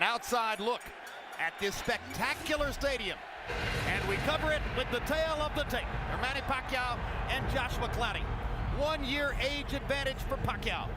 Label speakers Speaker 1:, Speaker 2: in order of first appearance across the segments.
Speaker 1: An outside look at this spectacular stadium. And we cover it with the tail of the tape for Manny Pacquiao and Joshua Clottey. 1 year age advantage for Pacquiao.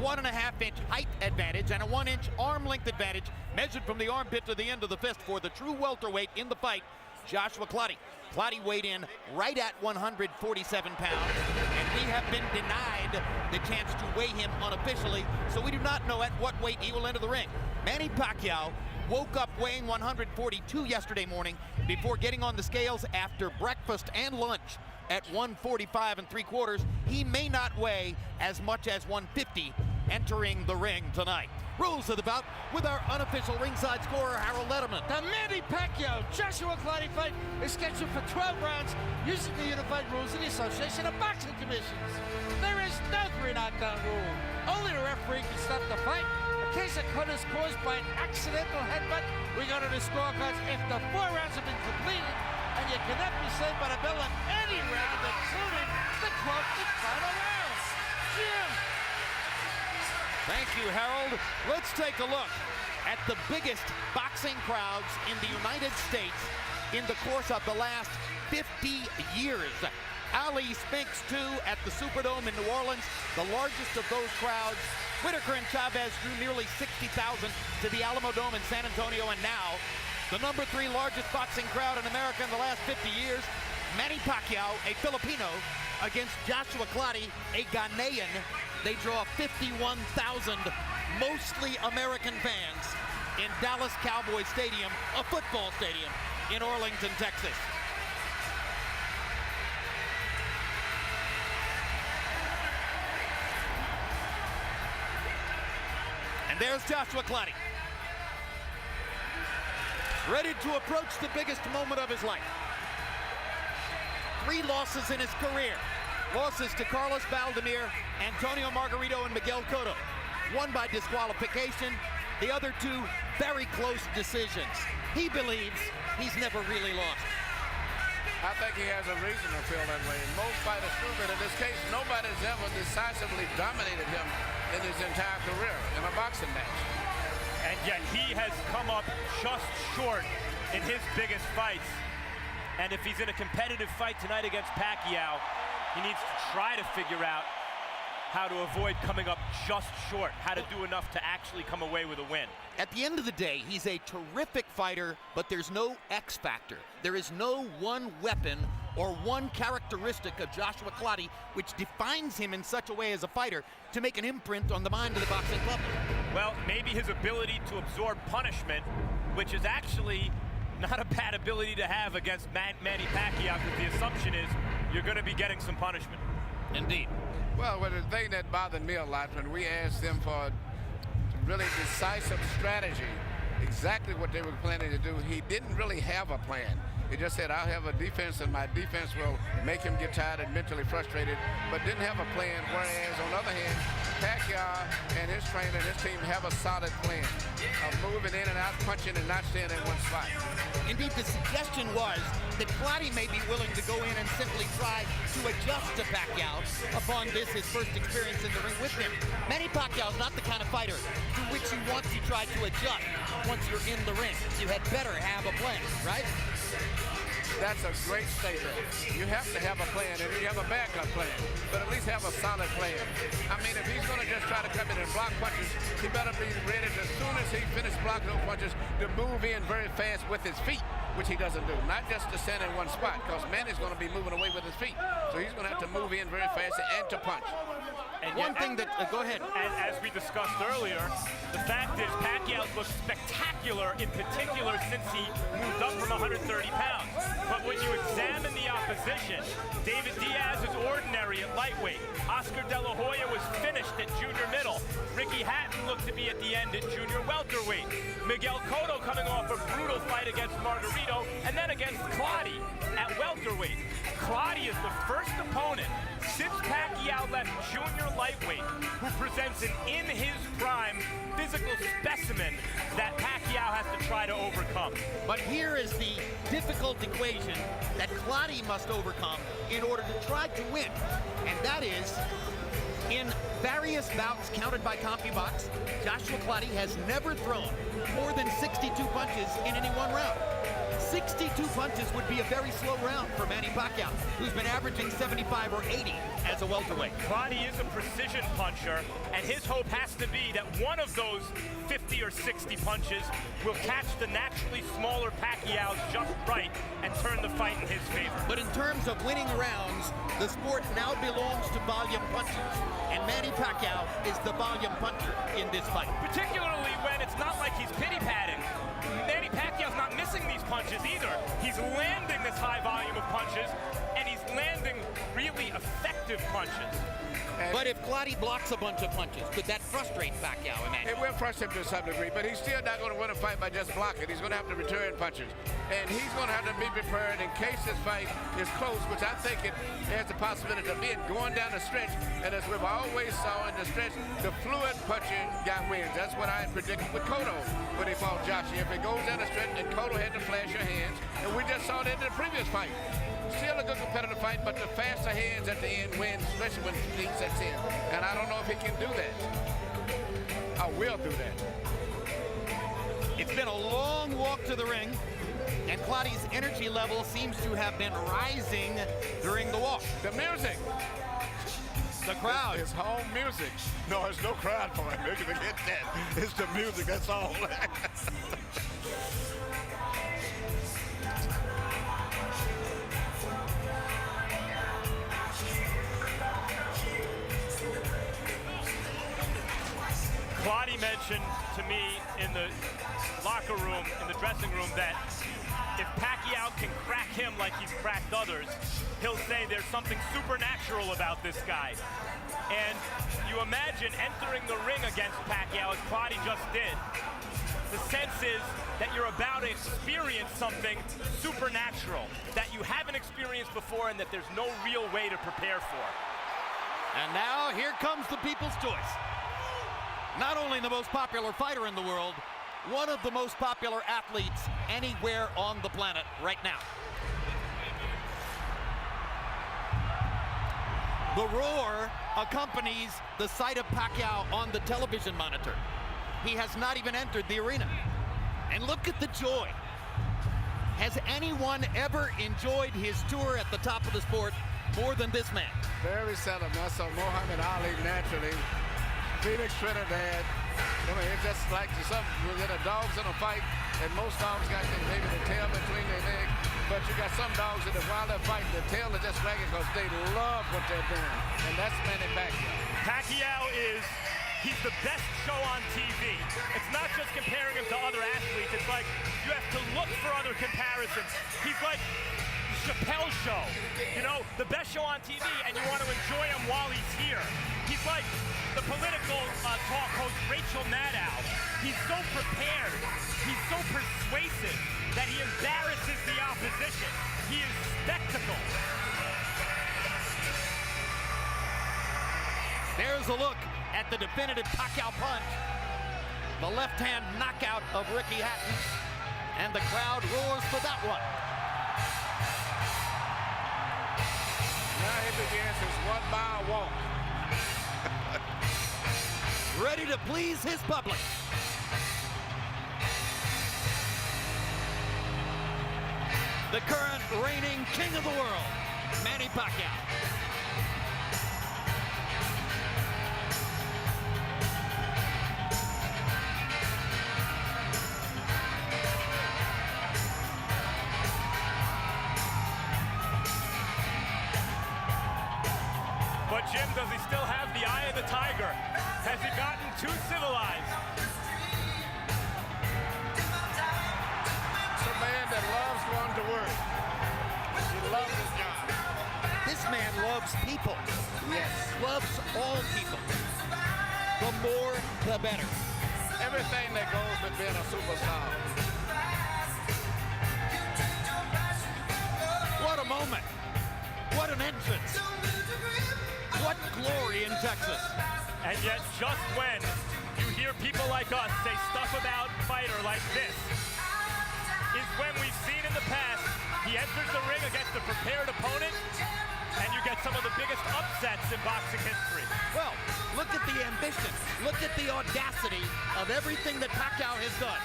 Speaker 1: 1.5 inch height advantage and a 1 inch arm length advantage measured from the armpit to the end of the fist for the true welterweight in the fight, Joshua Clottey. Clottey weighed in right at 147 pounds, and we have been denied the chance to weigh him unofficially, so we do not know at what weight he will enter the ring. Manny Pacquiao woke up weighing 142 yesterday morning before getting on the scales after breakfast and lunch at 145 3/4. He may not weigh as much as 150 entering the ring tonight. Rules of the bout with our unofficial ringside scorer, Harold Letterman.
Speaker 2: The Manny Pacquiao-Joshua Clottey fight is scheduled for 12 rounds using the unified rules of the Association of Boxing Commissions. There is no 3 knockdown rule. Only the referee can stop the fight. In case a cut is caused by an accidental headbutt, we go to the scorecards after 4 rounds have been completed, and you cannot be saved by the bell in any round, including the 12th and final round. Jim.
Speaker 1: Thank you, Harold. Let's take a look at the biggest boxing crowds in the United States in the course of the last 50 years. Ali Spinks, too, at the Superdome in New Orleans, the largest of those crowds. Whitaker and Chavez drew nearly 60,000 to the Alamo Dome in San Antonio, and now the number 3 largest boxing crowd in America in the last 50 years. Manny Pacquiao, a Filipino, against Joshua Clottey, a Ghanaian. They draw 51,000 mostly American fans in Dallas Cowboys Stadium, a football stadium in Arlington, Texas. And there's Joshua Clottey, ready to approach the biggest moment of his life. 3 losses in his career. Losses to Carlos Valdemir, Antonio Margarito, and Miguel Cotto. One by disqualification, the other 2 very close decisions. He believes he's never really lost.
Speaker 3: I think he has a reason to feel that way. Most fighters do, but in this case, nobody's ever decisively dominated him in his entire career in a boxing match.
Speaker 4: And yet he has come up just short in his biggest fights. And if he's in a competitive fight tonight against Pacquiao, he needs to try to figure out how to avoid coming up just short, how to do enough to actually come away with a win.
Speaker 1: At the end of the day, he's a terrific fighter, but there's no X factor. There is no one weapon or one characteristic of Joshua Clottey which defines him in such a way as a fighter to make an imprint on the mind of the boxing public.
Speaker 4: Well, maybe his ability to absorb punishment, which is actually not a bad ability to have against Manny Pacquiao, because the assumption is you're going to be getting some punishment.
Speaker 1: Indeed.
Speaker 3: Well, the thing that bothered me a lot when we asked them for a really decisive strategy, exactly what they were planning to do, he didn't really have a plan. He just said, I'll have a defense, and my defense will make him get tired and mentally frustrated, but didn't have a plan, whereas, on the other hand, Pacquiao and his trainer and his team have a solid plan of moving in and out, punching, and not staying in one spot.
Speaker 1: Indeed, the suggestion was that Clottey may be willing to go in and simply try to adjust to Pacquiao upon this, his first experience in the ring with him. Manny Pacquiao is not the kind of fighter to which you want to try to adjust once you're in the ring. You had better have a plan, right?
Speaker 3: That's a great statement. You have to have a plan, and you have a backup plan, but at least have a solid plan. I mean, if he's going to just try to come in and block punches, he better be ready as soon as he finishes blocking those punches to move in very fast with his feet, which he doesn't do. Not just to stand in one spot, because Manny's going to be moving away with his feet. So he's going to have to move in very fast and to punch.
Speaker 4: And
Speaker 1: one thing that, go ahead.
Speaker 4: As we discussed earlier, the fact is Pacquiao's looked spectacular, in particular since he moved up from 130 pounds. But when you examine the opposition, David Diaz is ordinary at lightweight. Oscar De La Hoya was finished at junior middle. Ricky Hatton looked to be at the end at junior welterweight. Miguel Cotto coming off a brutal fight against Margarito and then against Clottey at welterweight. Clottey is the first opponent since Pacquiao left junior lightweight who presents an in-his-prime physical specimen that Pacquiao has to try to overcome.
Speaker 1: But here is the difficult equation that Clottey must overcome in order to try to win, and that is In various bouts counted by CompuBox, Joshua Clottey has never thrown more than 62 punches in any one round. 62 punches would be a very slow round for Manny Pacquiao, who's been averaging 75 or 80 as a welterweight.
Speaker 4: Clottey is a precision puncher, and his hope has to be that one of those 50 or 60 punches will catch the naturally smaller Pacquiao just right and turn the fight in his favor.
Speaker 1: But in terms of winning rounds, the sport now belongs to volume punchers, and Manny Pacquiao is the volume puncher in this fight.
Speaker 4: Particularly when it's not like he's pity-patting. Manny Pacquiao's not missing these punches either. He's landing this high volume of punches, and he's landing really effective punches.
Speaker 1: But if Clottey blocks a bunch of punches, could that frustrate Pacquiao, Manny?
Speaker 3: It will frustrate him to some degree, but he's still not going to win a fight by just blocking. He's going to have to return punches. And he's going to have to be prepared in case this fight is close, which I think it has the possibility of being going down the stretch. And as we've always saw in the stretch, the fluid punching guy wins. That's what I predicted with Cotto when he fought Joshua. If it goes down the stretch, and Cotto had to flash your hands, and we just saw that in the previous fight. Still a good competitive fight, but the faster hands at the end win, especially when fatigue sets in. And I don't know if he can do that. I will do that.
Speaker 1: It's been a long walk to the ring, and Clottey's energy level seems to have been rising during the walk.
Speaker 3: The music.
Speaker 1: The crowd.
Speaker 3: It's home music. No, there's no crowd for him. Don't forget that. It's the music, that's all.
Speaker 4: Clottey mentioned to me in the locker room, in the dressing room, that if Pacquiao can crack him like he's cracked others, he'll say there's something supernatural about this guy. And you imagine entering the ring against Pacquiao, as Clottey just did. The sense is that you're about to experience something supernatural that you haven't experienced before and that there's no real way to prepare for.
Speaker 1: And now here comes the people's choice. Not only the most popular fighter in the world, one of the most popular athletes anywhere on the planet right now. The roar accompanies the sight of Pacquiao on the television monitor. He has not even entered the arena. And look at the joy. Has anyone ever enjoyed his tour at the top of the sport more than this man?
Speaker 3: Very seldom. I saw Muhammad Ali naturally. Felix Trinidad. I mean, it's just like the dogs in a fight, and most dogs got maybe the tail between their legs, but you got some dogs that while they're fighting, the tail is just wagging because they love what they're doing, and that's Manny Pacquiao.
Speaker 4: Pacquiao he's the best show on TV. It's not just comparing him to other athletes. It's like you have to look for other comparisons. He's like the Chappelle Show, you know, the best show on TV, and you want to enjoy him while he's here. He's like the political talk host Rachel Maddow. He's so prepared, he's so persuasive that he embarrasses the opposition. He is spectacle.
Speaker 1: There's a look at the definitive Pacquiao punch. The left-hand knockout of Ricky Hatton. And the crowd roars for that one.
Speaker 3: Now he begins his one-mile walk.
Speaker 1: Ready to please his public. The current reigning king of the world, Manny Pacquiao.
Speaker 4: But Jim, does he still have the eye of the tiger? Has he gotten too civilized?
Speaker 3: It's a man that loves going to work. He loves his job.
Speaker 1: This man loves people.
Speaker 3: Yes.
Speaker 1: Loves all people. The more, the better.
Speaker 3: Everything that goes with being a superstar.
Speaker 1: What a moment. What an entrance. What glory in Texas.
Speaker 4: And yet, just when you hear people like us say stuff about a fighter like this, is when we've seen in the past, he enters the ring against a prepared opponent, and you get at some of the biggest upsets in boxing history.
Speaker 1: Well, look at the ambition. Look at the audacity of everything that Pacquiao has done.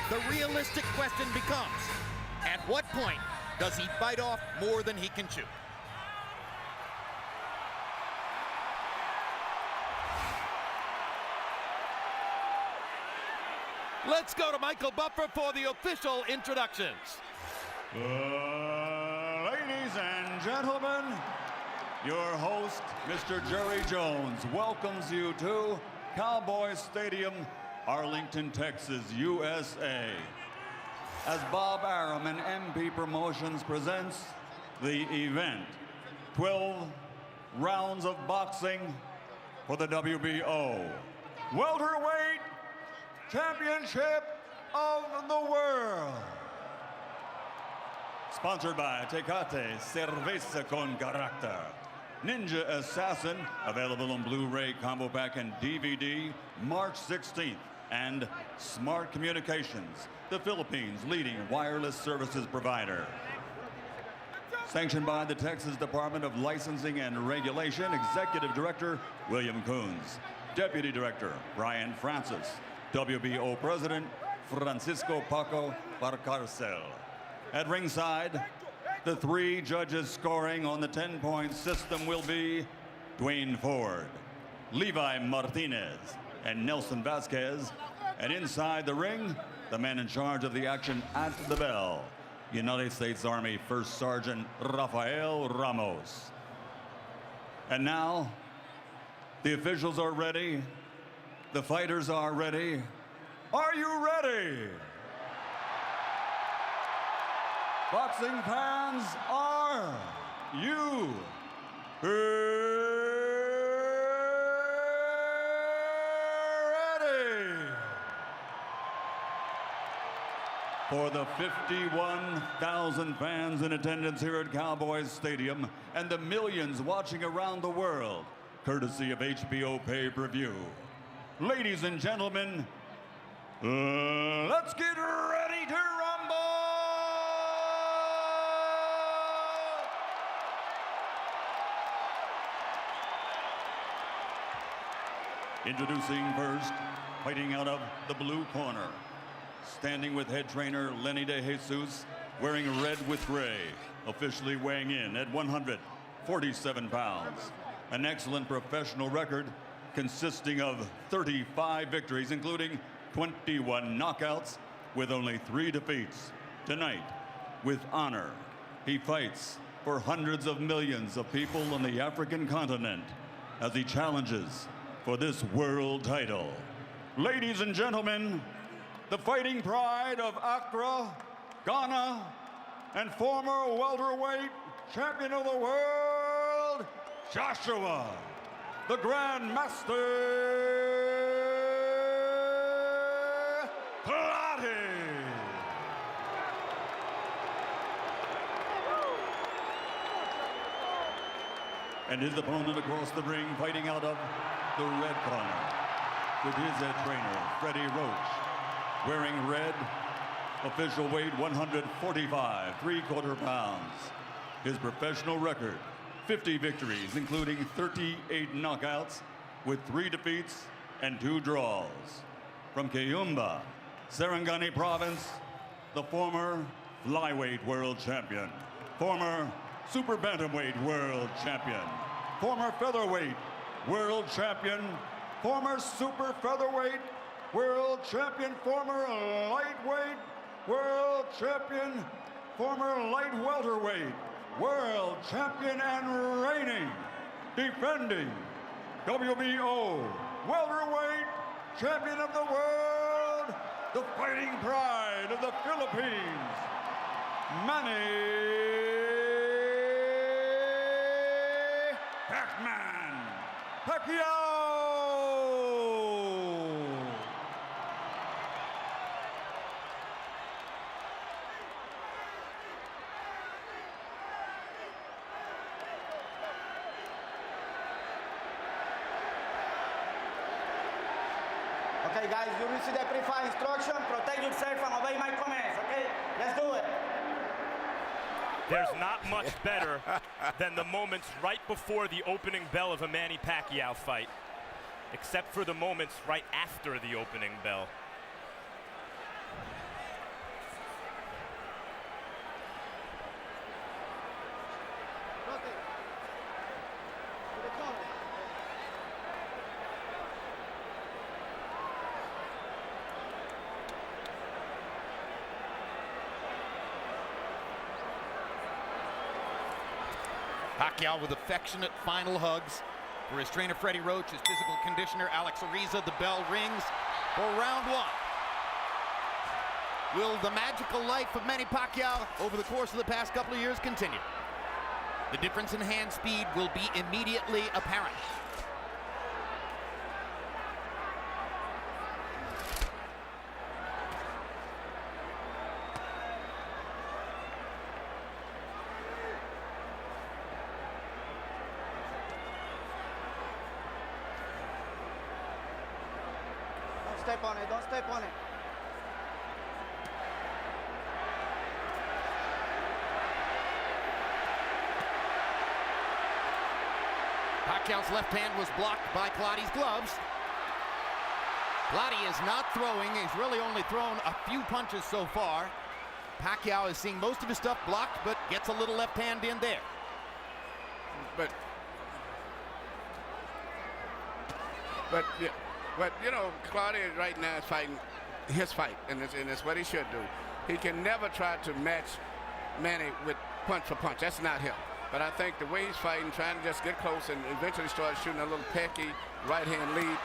Speaker 1: The realistic question becomes, at what point does he bite off more than he can chew? Let's go to Michael Buffer for the official introductions.
Speaker 5: Ladies and gentlemen, your host, Mr. Jerry Jones, welcomes you to Cowboy Stadium, Arlington, Texas, USA. As Bob Arum and MP Promotions presents the event, 12 rounds of boxing for the WBO Welterweight Championship of the World. Sponsored by Tecate Cerveza con Carácter. Ninja Assassin, available on Blu-ray, Combo Pack, and DVD, March 16th. And Smart Communications, the Philippines' leading wireless services provider. Sanctioned by the Texas Department of Licensing and Regulation, Executive Director William Coons. Deputy Director Brian Francis. WBO President Francisco Paco Barcarcel. At ringside, the 3 judges scoring on the 10-point system will be Dwayne Ford, Levi Martinez, and Nelson Vasquez. And inside the ring, the man in charge of the action at the bell, United States Army First Sergeant Rafael Ramos. And now, the officials are ready. The fighters are ready. Are you ready? Boxing fans, are you ready? For the 51,000 fans in attendance here at Cowboys Stadium and the millions watching around the world, courtesy of HBO pay-per-view. Ladies and gentlemen, let's get ready to rumble! Introducing first, fighting out of the blue corner, standing with head trainer Lenny De Jesus, wearing red with gray, officially weighing in at 147 pounds. An excellent professional record consisting of 35 victories, including 21 knockouts, with only 3 defeats. Tonight, with honor, he fights for hundreds of millions of people on the African continent as he challenges for this world title. Ladies and gentlemen, the fighting pride of Accra, Ghana, and former welterweight champion of the world, Joshua, the Grand Master, clottey. And his opponent across the ring, fighting out of the red corner, with his head trainer, Freddie Roach, wearing red, official weight 145 3/4 pounds. His professional record, 50 victories, including 38 knockouts, with 3 defeats and 2 draws. From Kayumba, Sarangani Province, the former flyweight world champion, former super bantamweight world champion, former featherweight world champion, former super featherweight world champion, former lightweight world champion, former light welterweight world champion, and reigning, defending WBO welterweight champion of the world, the fighting pride of the Philippines, Manny Pacquiao!
Speaker 6: Okay, guys, you receive the pre-fight instruction. Protect yourself and obey my commands, okay? Let's do it.
Speaker 4: There's not much better than the moments right before the opening bell of a Manny Pacquiao fight, except for the moments right after the opening bell.
Speaker 1: Pacquiao with affectionate final hugs for his trainer Freddie Roach, his physical conditioner Alex Ariza. The bell rings for round one. Will the magical life of Manny Pacquiao over the course of the past couple of years continue? The difference in hand speed will be immediately apparent.
Speaker 6: Don't step on it, don't step on it.
Speaker 1: Pacquiao's left hand was blocked by Clottey's gloves. Clottey is not throwing. He's really only thrown a few punches so far. Pacquiao is seeing most of his stuff blocked, but gets a little left hand in there.
Speaker 3: But you know, Clottey right now is fighting his fight, and it's what he should do. He can never try to match Manny with punch for punch. That's not him. But I think the way he's fighting, trying to just get close and eventually start shooting a little pecky right-hand lead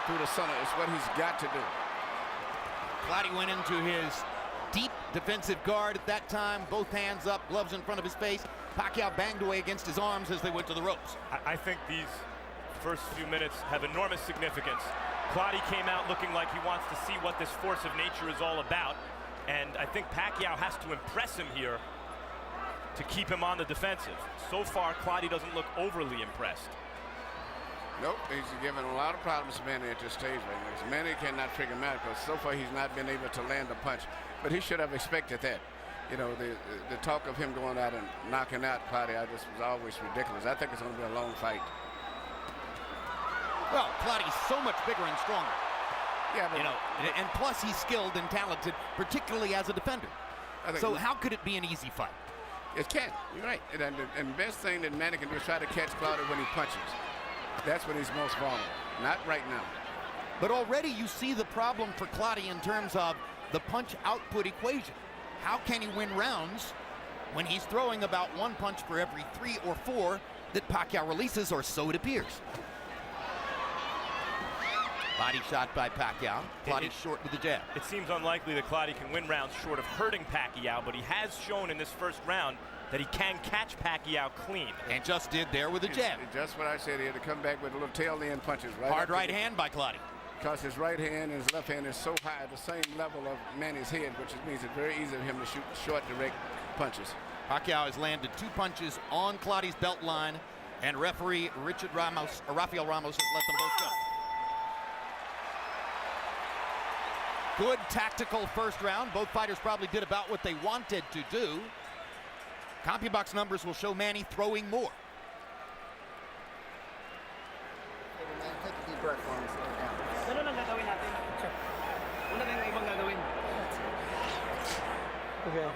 Speaker 3: through the center is what he's got to do.
Speaker 1: Clottey went into his deep defensive guard at that time, both hands up, gloves in front of his face. Pacquiao banged away against his arms as they went to the ropes.
Speaker 4: I think these first few minutes have enormous significance. Clottey came out looking like he wants to see what this force of nature is all about, and I think Pacquiao has to impress him here to keep him on the defensive. So far, Clottey doesn't look overly impressed.
Speaker 3: Nope, he's giving a lot of problems to Manny at this stage right now. Because Manny cannot figure him out because so far he's not been able to land a punch. But he should have expected that. You know, the talk of him going out and knocking out Clottey, was always ridiculous. I think it's going to be a long fight.
Speaker 1: Well, Clottey's so much bigger and stronger.
Speaker 3: Yeah, but
Speaker 1: you know, and plus he's skilled and talented, particularly as a defender. So how could it be an easy fight?
Speaker 3: It can't. You're right. And the best thing that Manny can do is try to catch Clottey when he punches. That's when he's most vulnerable. Not right now.
Speaker 1: But already you see the problem for Clottey in terms of the punch output equation. How can he win rounds when he's throwing about one punch for every 3 or 4 that Pacquiao releases, or so it appears? Body shot by Pacquiao. Clottey short with the jab.
Speaker 4: It seems unlikely that Clottey can win rounds short of hurting Pacquiao, but he has shown in this first round that he can catch Pacquiao clean.
Speaker 1: And just did there with a jab.
Speaker 3: Just what I said, he had to come back with a little tail end punches.
Speaker 1: Hard right hand by Clottey.
Speaker 3: Because his right hand and his left hand is so high, the same level of Manny's head, which means it's very easy for him to shoot short, direct punches.
Speaker 1: Pacquiao has landed 2 punches on Clottey's belt line, and referee Rafael Ramos has let them both go. Good tactical first round. Both fighters probably did about what they wanted to do. CompuBox numbers will show Manny throwing more.
Speaker 6: Take a deep breath for me, slow it down.
Speaker 7: Ano lang gagawin natin? Wala na yung ibang gagawin.
Speaker 8: Okay.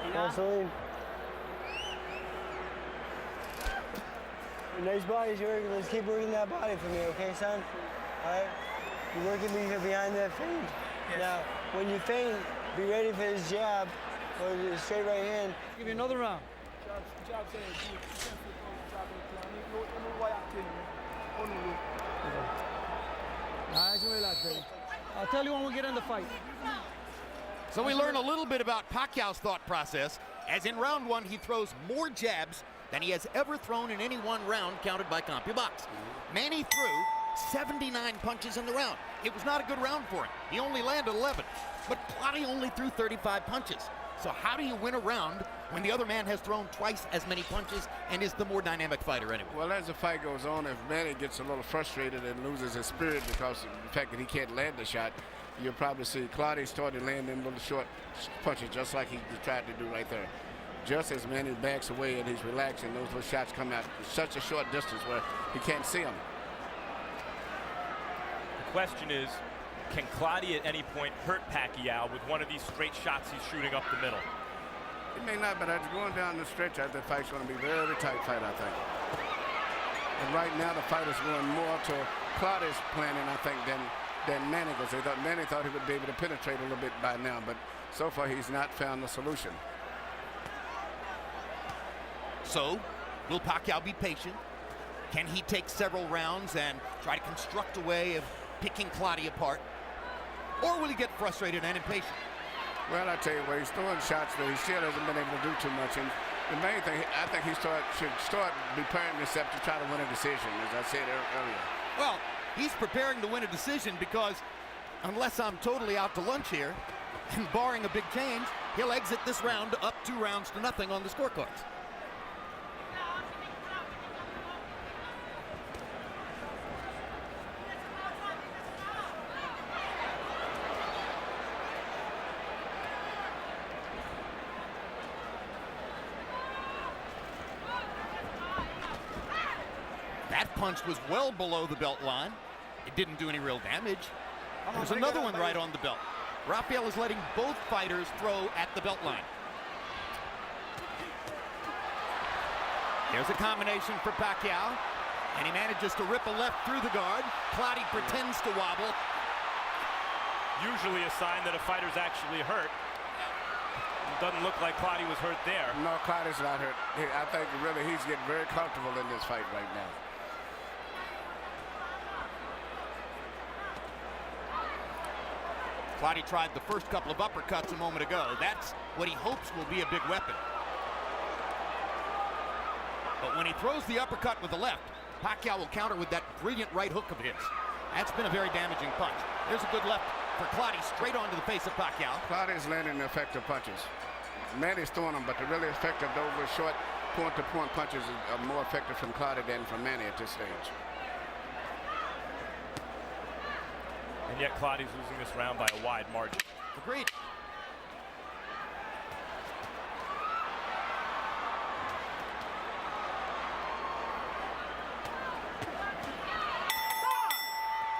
Speaker 7: Ina?
Speaker 8: Salim. Nice body, Jorg. Let's keep working that body for me, okay, son? All right? You're working me behind that feint.
Speaker 7: Yes.
Speaker 8: Now, when you feint, be ready for this jab or the straight right hand.
Speaker 7: Give you another round. I'll tell you when we get in the fight.
Speaker 1: So we learn a little bit about Pacquiao's thought process, as in round 1 he throws more jabs than he has ever thrown in any one round counted by CompuBox. Manny threw 79 punches in the round. It was not a good round for him. He only landed 11, but Clottey only threw 35 punches. So how do you win a round when the other man has thrown twice as many punches and is the more dynamic fighter anyway?
Speaker 3: Well, as the fight goes on, if Manny gets a little frustrated and loses his spirit because of the fact that he can't land the shot, you'll probably see Clottey starting landing little short punches just like he tried to do right there. just as Manny backs away and he's relaxing, those little shots come out such a short distance where he can't see them.
Speaker 4: The question is, can Clottey at any point hurt Pacquiao with one of these straight shots he's shooting up the middle?
Speaker 3: He may not, but as going down the stretch, the fight's going to be a very tight fight, I think. And right now, the fight is going more to Clottey's planning, I think, than Manny, because Manny thought he would be able to penetrate a little bit by now, but so far he's not found the solution.
Speaker 1: So, will Pacquiao be patient? Can he take several rounds and try to construct a way of picking Clottey apart? Or will he get frustrated and impatient?
Speaker 3: Well, I tell you what, he's throwing shots that he still hasn't been able to do too much. And the main thing, I think he should start preparing himself to try to win a decision, as I said earlier.
Speaker 1: Well, he's preparing to win a decision because unless I'm totally out to lunch here, and barring a big change, he'll exit this round up 2-0 on the scorecards. That punch was well below the belt line. It didn't do any real damage. There's another one right on the belt. Rafael is letting both fighters throw at the belt line. There's a combination for Pacquiao, and he manages to rip a left through the guard. Clottey pretends to wobble.
Speaker 4: Usually a sign that a fighter's actually hurt. It doesn't look like Clottey was hurt there.
Speaker 3: No, Clottey's not hurt. I think really he's getting very comfortable in this fight right now.
Speaker 1: Clottey tried the first couple of uppercuts a moment ago. That's what he hopes will be a big weapon. But when he throws the uppercut with the left, Pacquiao will counter with that brilliant right hook of his. That's been a very damaging punch. There's a good left for Clottey, straight onto the face of Pacquiao.
Speaker 3: Clottey's landing effective punches. Manny's throwing them, but the really effective, those short point-to-point punches are more effective from Clottey than from Manny at this stage.
Speaker 4: And yet Clottey's losing this round by a wide margin.
Speaker 1: Agreed.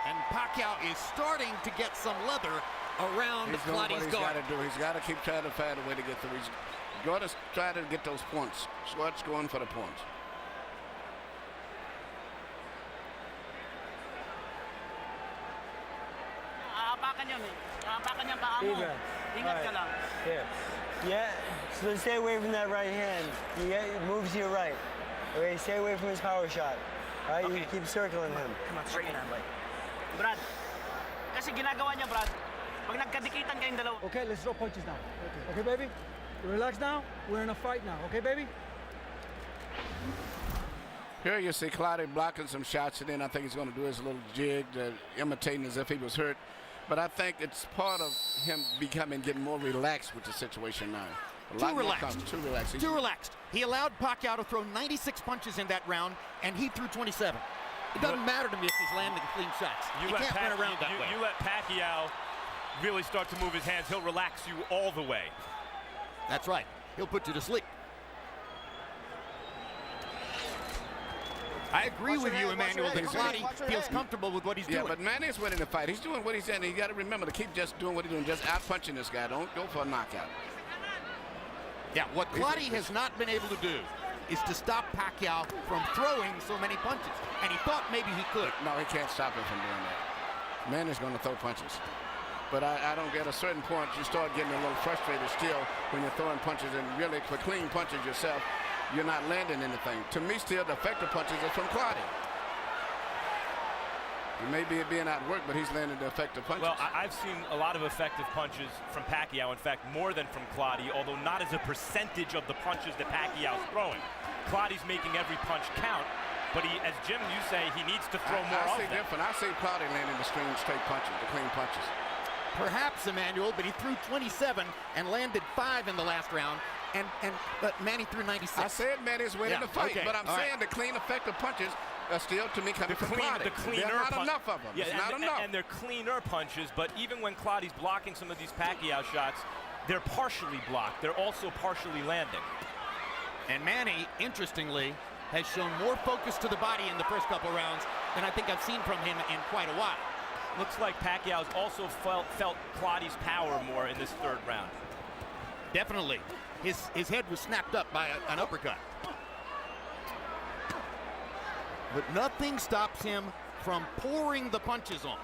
Speaker 1: And Pacquiao is starting to get some leather around Clottey's guard.
Speaker 3: He's got to keep trying to find a way to get through. He's got to try to get those points. Swart's going for the points.
Speaker 8: Yeah, so stay away from that right hand. It moves to your right. Okay, stay away from his power shot. All right, you keep circling him.
Speaker 7: Come on, straight on, boy. Brad, kasi ginagawa niya, Brad, pag nagkadikitan kayong dalawa.
Speaker 9: Okay, let's throw punches now. Okay, baby? Relax now. We're in a fight now. Okay, baby?
Speaker 3: Here you see Clottey blocking some shots, and then I think he's going to do his little jig, imitating as if he was hurt. But I think it's part of him getting more relaxed with the situation now.
Speaker 1: Too relaxed. He allowed Pacquiao to throw 96 punches in that round, and he threw 27. It doesn't matter to me if he's landing clean shots. You can't win around that way.
Speaker 4: You let Pacquiao really start to move his hands, he'll relax you all the way.
Speaker 1: That's right. He'll put you to sleep. I agree with you, Emmanuel, that Clottey feels comfortable with what he's doing.
Speaker 3: Yeah, but Manny's winning the fight. He's doing what he's saying. You got to remember to keep just doing what he's doing, just out-punching this guy. Don't go for a knockout.
Speaker 1: Yeah, what Clottey has not been able to do is to stop Pacquiao from throwing so many punches. And he thought maybe he could.
Speaker 3: No, he can't stop him from doing that. Manny's going to throw punches. But I don't get a certain point, you start getting a little frustrated still when you're throwing punches, and really for clean punches yourself, you're not landing anything. To me, still, the effective punches are from Clottey. He may be being out work, but he's landing the effective punches.
Speaker 4: Well, I've seen a lot of effective punches from Pacquiao. In fact, more than from Clottey, although not as a percentage of the punches that Pacquiao's throwing. Clottey's making every punch count, but he, as Jim, you say, he needs to throw more often.
Speaker 3: I see Clottey landing the straight punches, the clean punches.
Speaker 1: Perhaps, Emmanuel, but he threw 27 and landed 5 in the last round, but Manny threw 96.
Speaker 3: I said Manny's winning the fight, but I'm saying the clean, effective punches are still, to me, coming from Clottey.
Speaker 4: There are
Speaker 3: not enough of them.
Speaker 4: Yeah,
Speaker 3: it's not enough.
Speaker 4: And they're cleaner punches, but even when Clottey's blocking some of these Pacquiao shots, they're partially blocked. They're also partially landing.
Speaker 1: And Manny, interestingly, has shown more focus to the body in the first couple rounds than I think I've seen from him in quite a while.
Speaker 4: Looks like Pacquiao's also felt clottey's power more in this third round.
Speaker 1: Definitely. His head was snapped up by an uppercut. But nothing stops him from pouring the punches on.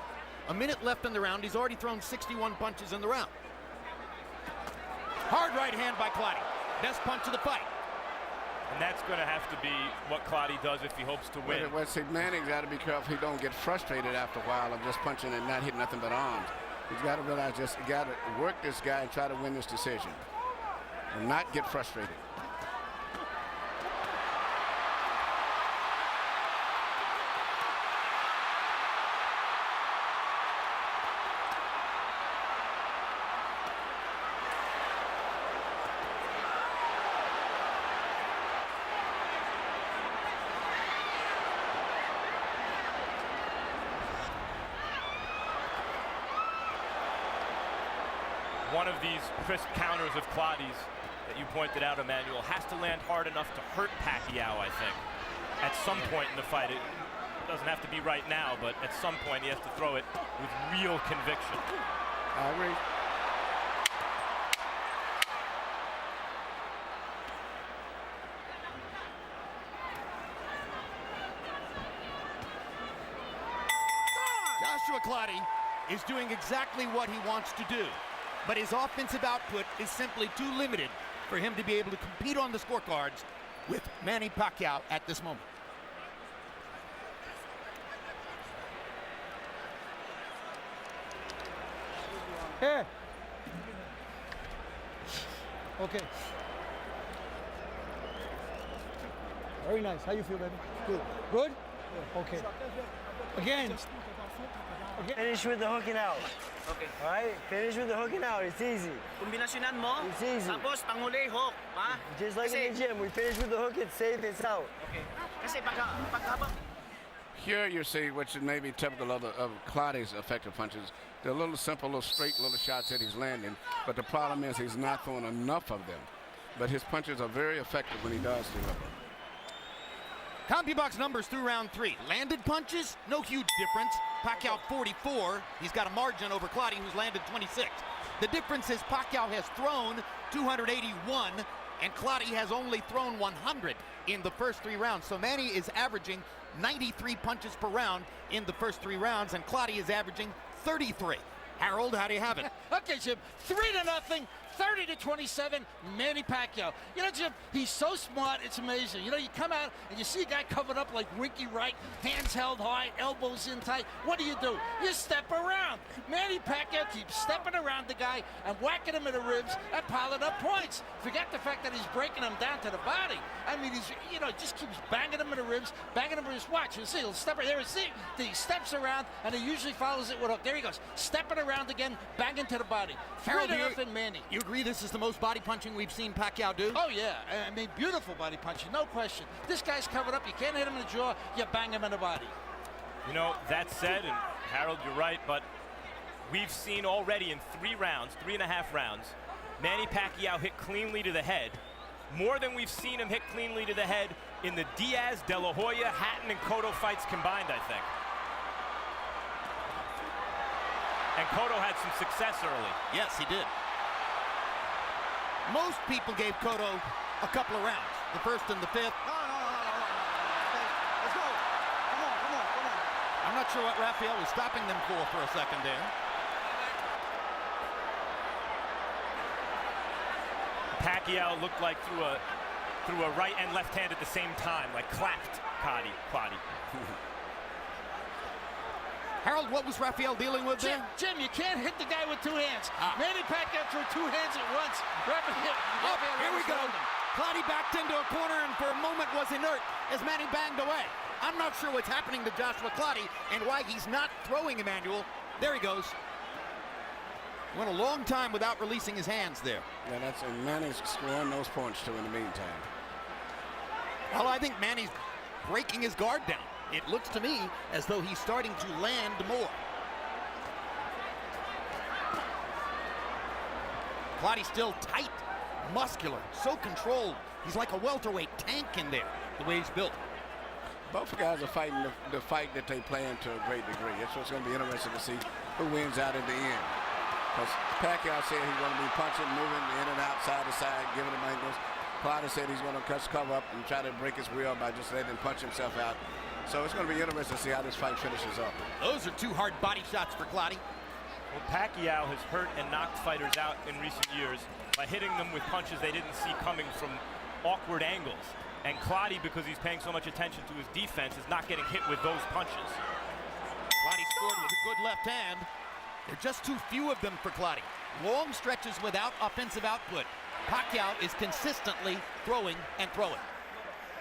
Speaker 1: A minute left in the round. He's already thrown 61 punches in the round. Hard right hand by Clottey. Best punch of the fight.
Speaker 4: And that's going to have to be what Clottey does if he hopes to win.
Speaker 3: Well, see, Manny's got to be careful he don't get frustrated after a while of just punching and not hitting nothing but arms. He's got to realize just got to work this guy and try to win this decision and not get frustrated.
Speaker 4: One of these crisp counters of Clottey's that you pointed out, Emmanuel, has to land hard enough to hurt Pacquiao, I think, at some point in the fight. It doesn't have to be right now, but at some point he has to throw it with real conviction.
Speaker 3: I agree.
Speaker 1: Joshua Clottey is doing exactly what he wants to do, but his offensive output is simply too limited for him to be able to compete on the scorecards with Manny Pacquiao at this moment.
Speaker 9: Here. Okay. Very nice. How you feel, baby? Good. Good? Okay. Again.
Speaker 8: Finish with the hooking out.
Speaker 7: Okay.
Speaker 8: All right? Finish with the hooking out. It's easy.
Speaker 7: Kombinasyonan mo.
Speaker 8: It's easy.
Speaker 7: Tapos panghuli hook, ha?
Speaker 8: Just like in the gym, we finish with the hook, it's safe, it's out.
Speaker 7: Okay. Kasi paghabang
Speaker 3: Here you see, which is maybe typical of Clottey's effective punches. They're little simple, little straight little shots that he's landing, but the problem is he's not throwing enough of them. But his punches are very effective when he does deliver.
Speaker 1: CompuBox numbers through round 3. Landed punches, no huge difference. Pacquiao 44. He's got a margin over Clottey, who's landed 26. The difference is Pacquiao has thrown 281, and Clottey has only thrown 100 in the first 3 rounds. So Manny is averaging 93 punches per round in the first 3 rounds, and Clottey is averaging 33. Harold, how do you have it?
Speaker 2: Okay, Jim, 3-0, 30-27, Manny Pacquiao. You know, Jim, he's so smart, it's amazing. You know, you come out and you see a guy covered up like Winky Wright, hands held high, elbows in tight. What do? You step around. Manny Pacquiao keeps stepping around the guy and whacking him in the ribs and piling up points. Forget the fact that he's breaking him down to the body. I mean, he's, you know, just keeps banging him in the ribs, banging him in his watch. You see, he'll step there. See, he steps around and he usually follows it with a hook. There he goes, stepping around again, banging to the body.
Speaker 1: Harold,
Speaker 2: 3-0, Manny.
Speaker 1: You agree this is the most body punching we've seen Pacquiao do?
Speaker 2: Oh, yeah. I mean, beautiful body punching, no question. This guy's covered up. You can't hit him in the jaw. You bang him in the body.
Speaker 4: You know, that said, and Harold, you're right, but we've seen already in 3 rounds, 3.5 rounds, Manny Pacquiao hit cleanly to the head, more than we've seen him hit cleanly to the head in the Diaz, De La Hoya, Hatton, and Cotto fights combined, I think. And Cotto had some success early.
Speaker 1: Yes, he did. Most people gave Cotto a couple of rounds, the first and the 5th.
Speaker 6: No. Let's go. Come on.
Speaker 1: I'm not sure what Rafael was stopping them for a second there.
Speaker 4: Pacquiao looked like threw a right and left hand at the same time, like clapped Clottey.
Speaker 1: Harold, what was Rafael dealing with there?
Speaker 2: Jim, you can't hit the guy with 2 hands. Manny Pacquiao threw 2 hands at once.
Speaker 1: Here we go. Clottey backed into a corner and for a moment was inert as Manny banged away. I'm not sure what's happening to Joshua Clottey and why he's not throwing Emmanuel. There he goes. Went a long time without releasing his hands there.
Speaker 3: Yeah, that's and Manny's scoring those points too in the meantime.
Speaker 1: Well, I think Manny's breaking his guard down. It looks to me as though he's starting to land more. Clottey still tight, muscular, so controlled. He's like a welterweight tank in there, the way he's built.
Speaker 3: Both guys are fighting the fight that they plan to a great degree. It's what's going to be interesting to see who wins out in the end. Because Pacquiao said he's going to be punching, moving in and out, side to side, giving him angles. Clottey said he's going to cover up and try to break his will by just letting him punch himself out. So it's going to be interesting to see how this fight finishes up.
Speaker 1: Those are two hard body shots for Clottey.
Speaker 4: Well, Pacquiao has hurt and knocked fighters out in recent years by hitting them with punches they didn't see coming from awkward angles. And Clottey, because he's paying so much attention to his defense, is not getting hit with those punches.
Speaker 1: Clottey scored with a good left hand. There are just too few of them for Clottey. Long stretches without offensive output. Pacquiao is consistently throwing and throwing.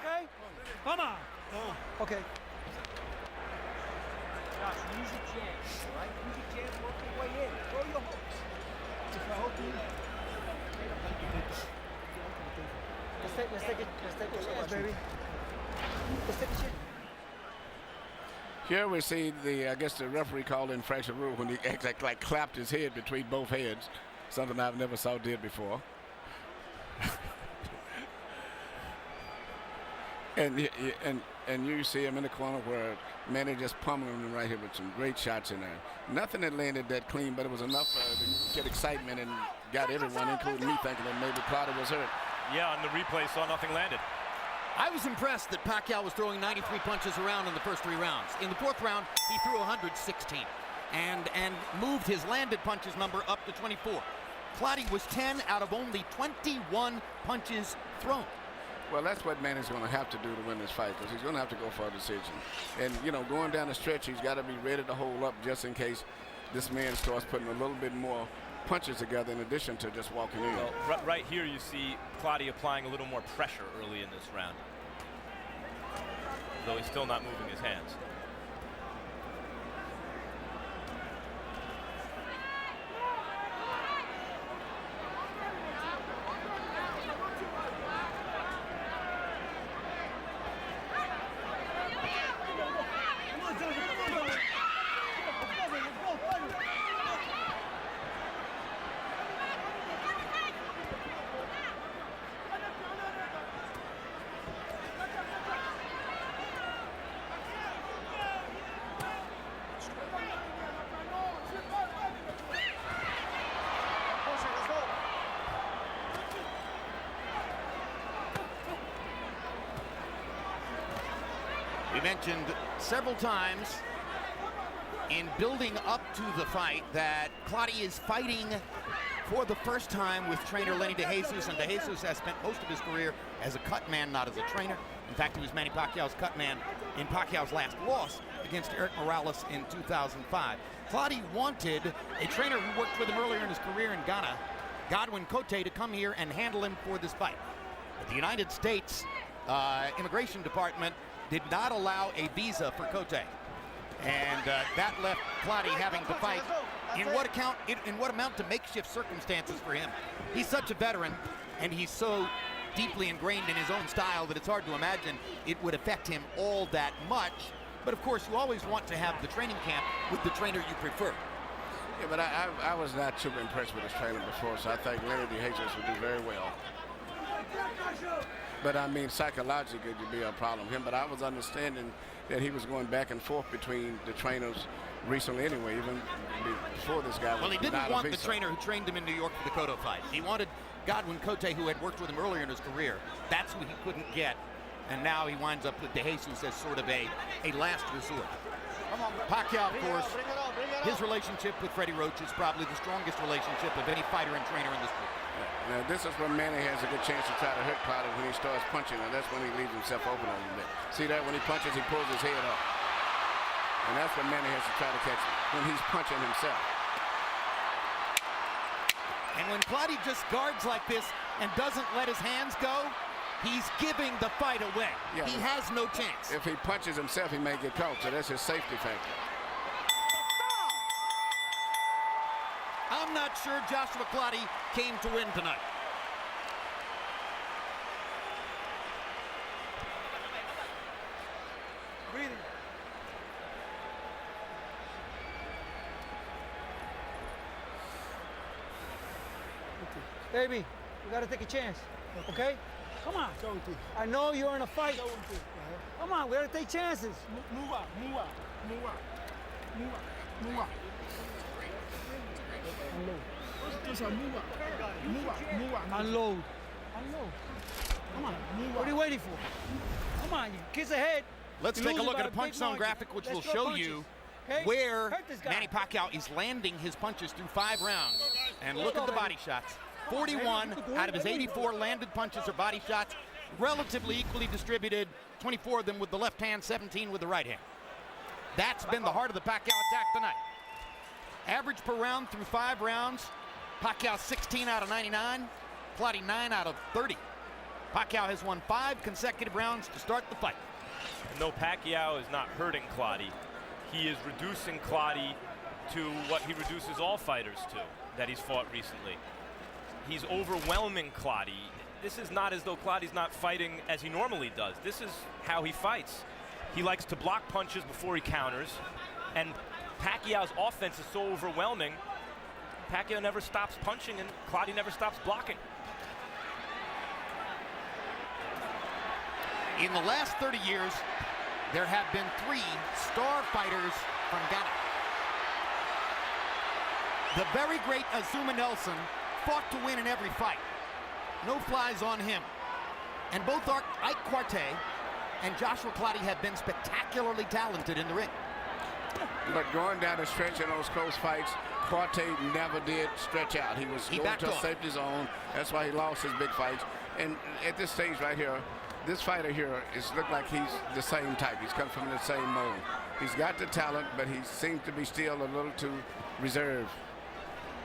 Speaker 9: Okay? Come on. Okay.
Speaker 6: Josh, use your chance, all right? Use your chance, work your way in. Throw your hooks. If I hope you... Let's take a chance, baby. Let's take a chance.
Speaker 3: Here we see I guess the referee called infraction rule when he like clapped his head between both heads, something I've never saw did before. and you see him in the corner where Manny just pummeling him right here with some great shots in there. Nothing that landed that clean, but it was enough to get excitement and got everyone, including me, thinking that maybe Clottey was hurt.
Speaker 4: Yeah, on the replay, saw nothing landed.
Speaker 1: I was impressed that Pacquiao was throwing 93 punches around in the first 3 rounds. In the 4th round, he threw 116 and moved his landed punches number up to 24. Clottey was 10 out of only 21 punches thrown.
Speaker 3: Well, that's what Manny's going to have to do to win this fight, because he's going to have to go for a decision. And, you know, going down the stretch, he's got to be ready to hold up just in case this man starts putting a little bit more punches together in addition to just walking in.
Speaker 4: Well, right here you see Clottey applying a little more pressure early in this round, though he's still not moving his hands.
Speaker 1: We mentioned several times in building up to the fight that Clottey is fighting for the first time with trainer Lenny DeJesus, and DeJesus has spent most of his career as a cut man, not as a trainer. In fact, he was Manny Pacquiao's cut man in Pacquiao's last loss against Eric Morales in 2005. Clottey wanted a trainer who worked with him earlier in his career in Ghana, Godwin Cote, to come here and handle him for this fight. But the United States Immigration Department did not allow a visa for Cote. And that left Clottey having to fight in what amount to makeshift circumstances for him. He's such a veteran, and he's so deeply ingrained in his own style that it's hard to imagine it would affect him all that much. But of course, you always want to have the training camp with the trainer you prefer.
Speaker 3: Yeah, but I was not super impressed with his trainer before, so I think Lenny DeJesus would do very well. But I mean, psychologically, it would be a problem with him. But I was understanding that he was going back and forth between the trainers recently anyway, even before this guy was
Speaker 1: Well, he didn't want the trainer who trained him in New York for the Cotto fight. He wanted Godwin Cote, who had worked with him earlier in his career. That's who he couldn't get. And now he winds up with DeJesus as sort of a last resort. Pacquiao, of course, his relationship with Freddie Roach is probably the strongest relationship of any fighter and trainer in this sport.
Speaker 3: Now, this is when Manny has a good chance to try to hurt Clottey when he starts punching, and that's when he leaves himself open a little bit. See that? When he punches, he pulls his head up. And that's when Manny has to try to catch him, when he's punching himself.
Speaker 1: And when Clottey just guards like this and doesn't let his hands go, he's giving the fight away. Yeah, he has no chance.
Speaker 3: If he punches himself, he may get caught, so that's his safety factor.
Speaker 1: I'm not sure Joshua Clottey came to win tonight.
Speaker 9: Breathing. Okay. Baby, we gotta take a chance, okay? Come on. I know you're in a fight. Come on, we gotta take chances.
Speaker 6: Move up.
Speaker 9: Unload. Come on. What are you waiting for? Come on, you kids ahead.
Speaker 1: Let's
Speaker 9: You're
Speaker 1: take a
Speaker 9: losing
Speaker 1: look
Speaker 9: by
Speaker 1: at a punch
Speaker 9: big
Speaker 1: zone
Speaker 9: margin.
Speaker 1: graphic, which
Speaker 9: Let's
Speaker 1: will
Speaker 9: throw
Speaker 1: show
Speaker 9: punches,
Speaker 1: you
Speaker 9: okay?
Speaker 1: where
Speaker 9: Hurt this guy.
Speaker 1: Manny Pacquiao is landing his punches through 5 rounds. And look at the body shots. 41 out of his 84 landed punches are body shots, relatively equally distributed, 24 of them with the left hand, 17 with the right hand. That's been the heart of the Pacquiao attack tonight. Average per round through 5 rounds, Pacquiao 16 out of 99, Clottey 9 out of 30. Pacquiao has won 5 consecutive rounds to start the fight.
Speaker 4: And though Pacquiao is not hurting Clottey, he is reducing Clottey to what he reduces all fighters to that he's fought recently. He's overwhelming Clottey. This is not as though Clottey's not fighting as he normally does. This is how he fights. He likes to block punches before he counters, and Pacquiao's offense is so overwhelming, Pacquiao never stops punching and Clottey never stops blocking.
Speaker 1: In the last 30 years, there have been 3 star fighters from Ghana. The very great Azuma Nelson fought to win in every fight. No flies on him. And both Ike Quartey and Joshua Clottey have been spectacularly talented in the ring.
Speaker 3: But going down the stretch in those close fights, Quartey never did stretch out. He was going to a safety zone. That's why he lost his big fights. And at this stage right here, this fighter here is look like he's the same type. He's come from the same mold. He's got the talent, but he seems to be still a little too reserved.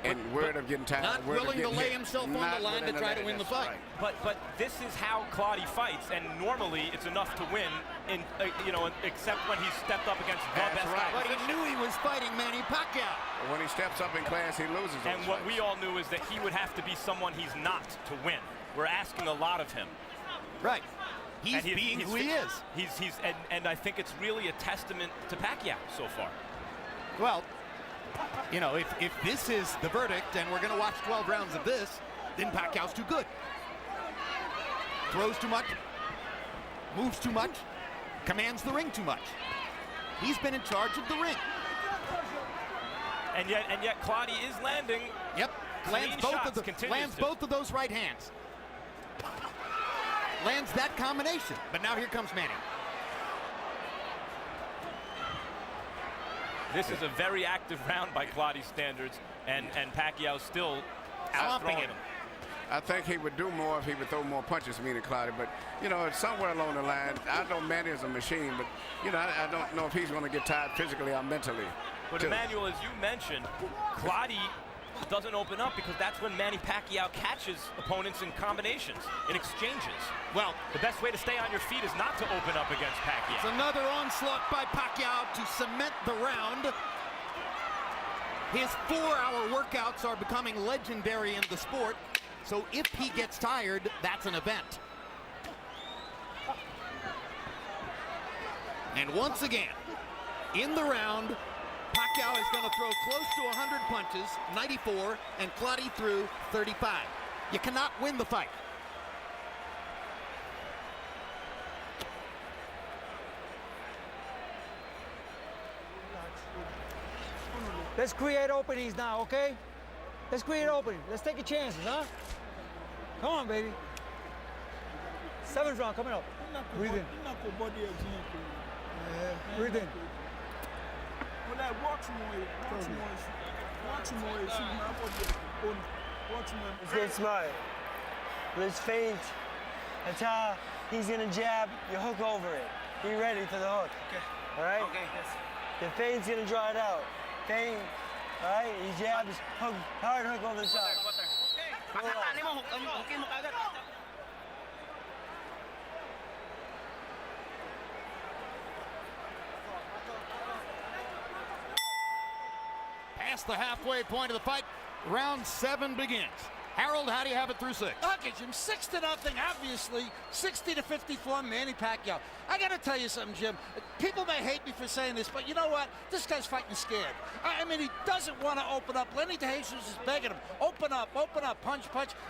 Speaker 3: And worried of getting tired.
Speaker 1: Not willing to lay himself on the line to try to win the fight.
Speaker 3: Right.
Speaker 4: But this is how Clottey fights, and normally it's enough to win, in except when he's stepped up against the
Speaker 3: That's
Speaker 4: best
Speaker 3: right.
Speaker 4: guy.
Speaker 1: But he knew he was fighting Manny Pacquiao.
Speaker 3: When he steps up in class, he loses.
Speaker 4: And what we all knew is that he would have to be someone he's not to win. We're asking a lot of him.
Speaker 1: Right. He's being who he is.
Speaker 4: And I think it's really a testament to Pacquiao so far.
Speaker 1: Well, you know, if this is the verdict and we're going to watch 12 rounds of this, then Pacquiao's too good. Throws too much, moves too much, commands the ring too much. He's been in charge of the ring.
Speaker 4: And yet Clottey is landing.
Speaker 1: Yep, lands both of those right hands. Lands that combination. But now here comes Manny.
Speaker 4: This is a very active round by Clottey standards, and Pacquiao still outthrowing him.
Speaker 3: I think he would do more if he would throw more punches to me than Clottey, but, you know, somewhere along the line, I know Manny is a machine, but, you know, I don't know if he's going to get tired physically or mentally.
Speaker 4: But Emmanuel, as you mentioned, Clottey doesn't open up because that's when Manny Pacquiao catches opponents in combinations, in exchanges.
Speaker 1: Well,
Speaker 4: the best way to stay on your feet is not to open up against Pacquiao.
Speaker 1: It's another onslaught by Pacquiao to cement the round. His 4-hour workouts are becoming legendary in the sport, so if he gets tired, that's an event. And once again, in the round, Pacquiao is going to throw close to 100 punches, 94, and Clottey threw 35. You cannot win the fight.
Speaker 9: Let's create openings now, okay? Let's create openings. Let's take a chances, huh? Come on, baby. 7th round coming up. Breathe in. Breathe in.
Speaker 8: Let's get smart. Let's feint. That's how he's gonna jab, you hook over it. Be ready for the hook. Okay. All right?
Speaker 7: Okay, yes.
Speaker 8: The feint's gonna draw it out. Feint. All right? He jabs, hook, hard hook over the top.
Speaker 7: Makatali mo, hookin mo kagad.
Speaker 1: Past the halfway point of the fight, round 7 begins. Harold, how do you have it through 6?
Speaker 2: Okay, Jim, 6-0, obviously. 60-54, Manny Pacquiao. I got to tell you something, Jim. People may hate me for saying this, but you know what? This guy's fighting scared. I mean, he doesn't want to open up. Lenny DeJesus is begging him, open up, punch.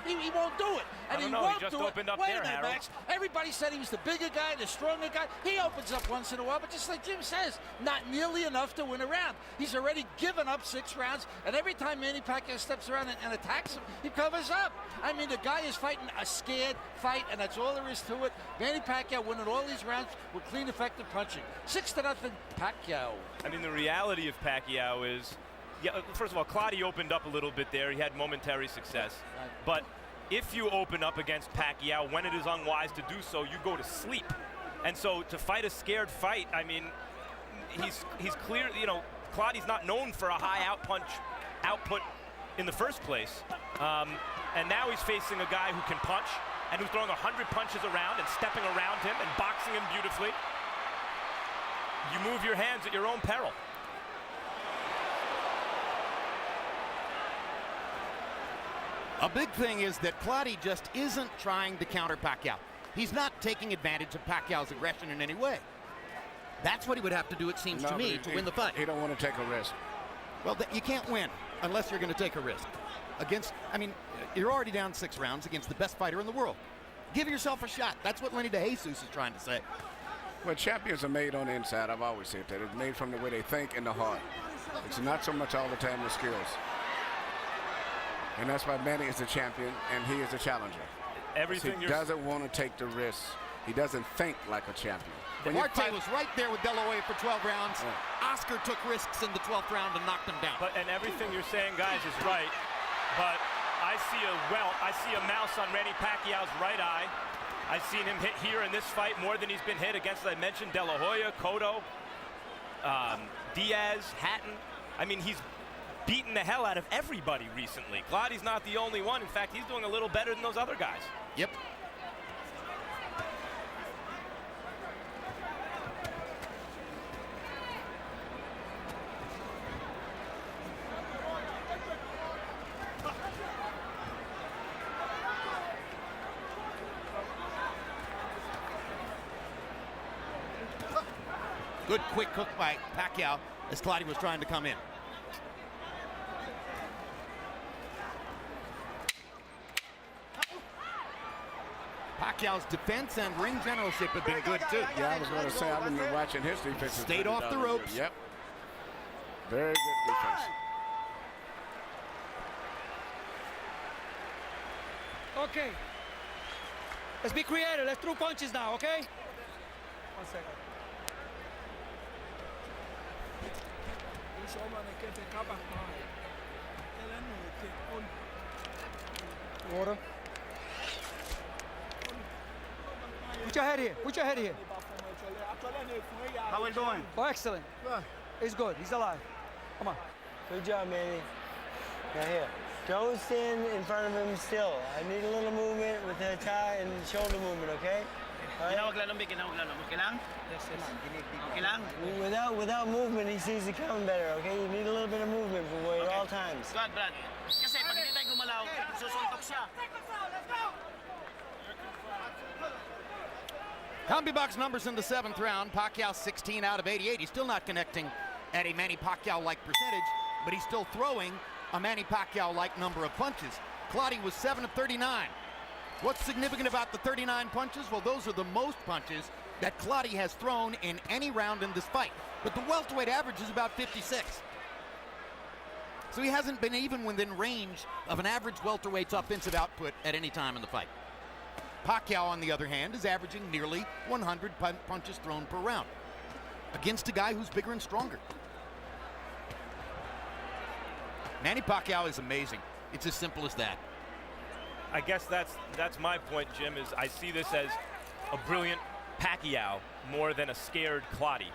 Speaker 2: He won't do it. And he won't
Speaker 4: just
Speaker 2: do
Speaker 4: opened
Speaker 2: it.
Speaker 4: up
Speaker 2: Wait
Speaker 4: there,
Speaker 2: a minute,
Speaker 4: Harold.
Speaker 2: Max. Everybody said he was the bigger guy, the stronger guy. He opens up once in a while, but just like Jim says, not nearly enough to win a round. He's already given up 6 rounds, and every time Manny Pacquiao steps around and attacks him, he covers up. I mean, the guy is fighting a scared fight, and that's all there is to it. Manny Pacquiao winning all these rounds with clean, effective punching. 6-0, Pacquiao.
Speaker 4: I mean, the reality of Pacquiao is, yeah, first of all, clottey opened up a little bit there. He had momentary success.
Speaker 2: Right.
Speaker 4: But if you open up against Pacquiao, when it is unwise to do so, you go to sleep. And so to fight a scared fight, I mean, he's clear, you know, clottey's not known for a high output in the first place. And now he's facing a guy who can punch and who's throwing 100 punches around and stepping around him and boxing him beautifully. You move your hands at your own peril.
Speaker 1: A big thing is that clottey just isn't trying to counter Pacquiao. He's not taking advantage of Pacquiao's aggression in any way. That's what he would have to do, it seems to me, to win the fight.
Speaker 3: He don't want to take a risk.
Speaker 1: Well, you can't win unless you're going to take a risk. I mean, you're already down 6 rounds against the best fighter in the world. Give yourself a shot. That's what Lenny DeJesus is trying to say.
Speaker 3: Well, champions are made on the inside. I've always said that. It's made from the way they think and the heart. It's not so much all the time the skills. And that's why Manny is the champion and he is the challenger.
Speaker 4: Everything
Speaker 3: He doesn't want to take the risk. He doesn't think like a champion.
Speaker 1: Marte was right there with De La Hoya for 12 rounds. Yeah. Oscar took risks in the 12th round and knocked him down.
Speaker 4: And everything you're saying, guys, is right. But I see a mouse on Manny Pacquiao's right eye. I've seen him hit here in this fight more than he's been hit against, as I mentioned, De La Hoya, Cotto, Diaz, Hatton. I mean, he's beaten the hell out of everybody recently. Clottey's not the only one. In fact, he's doing a little better than those other guys.
Speaker 1: Yep. Good quick hook by Pacquiao as clottey was trying to come in. Pacquiao's defense and ring generalship have been good too.
Speaker 3: Yeah, I was going to say, I've been watching his defense.
Speaker 1: Stayed off the ropes.
Speaker 3: Yep. Very good defense.
Speaker 9: Okay. Let's be creative. Let's throw punches now, okay? 1 second. Water. Put your head here. Put your head here.
Speaker 7: How we doing?
Speaker 9: Oh, excellent. He's good. He's alive. Come on.
Speaker 8: Good job, Manny. Now here. Don't stand in front of him still. I need a little movement with the tie and shoulder movement, okay? All right?
Speaker 7: Ginawag lang, ginawag lang. Okay lang? Okay lang?
Speaker 8: Without movement, he sees it coming better, okay? You need a little bit of movement at all times.
Speaker 7: Good, Brad. Kasi pag hindi tayo gumalaw, susuntok siya.
Speaker 1: CompuBox numbers in the 7th round. Pacquiao 16 out of 88. He's still not connecting at a Manny Pacquiao-like percentage, but he's still throwing a Manny Pacquiao-like number of punches. Clottey was 7 of 39. What's significant about the 39 punches? Well, those are the most punches that Clottey has thrown in any round in this fight. But the welterweight average is about 56. So he hasn't been even within range of an average welterweight's offensive output at any time in the fight. Pacquiao, on the other hand, is averaging nearly 100 punches thrown per round against a guy who's bigger and stronger. Manny Pacquiao is amazing. It's as simple as that.
Speaker 4: I guess that's my point, Jim, is I see this as a brilliant Pacquiao more than a scared Clottey.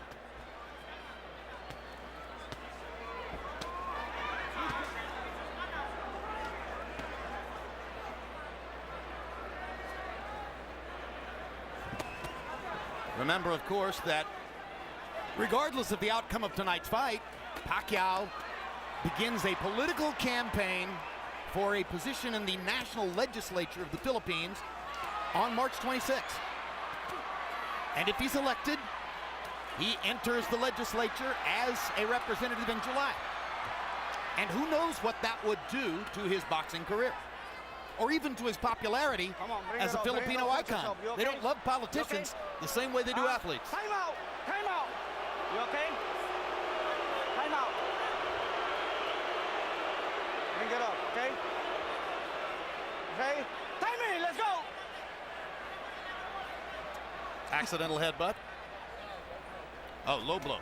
Speaker 1: Remember, of course, that regardless of the outcome of tonight's fight, Pacquiao begins a political campaign for a position in the national legislature of the Philippines on March 26th. And if he's elected, he enters the legislature as a representative in July. And who knows what that would do to his boxing career, or even to his popularity as a Filipino icon. They don't love politicians the same way they do athletes.
Speaker 7: Time out! Time out! You okay? Time out. Bring it up, okay? Okay? Timing! Let's go!
Speaker 1: Accidental headbutt. Oh, low blow.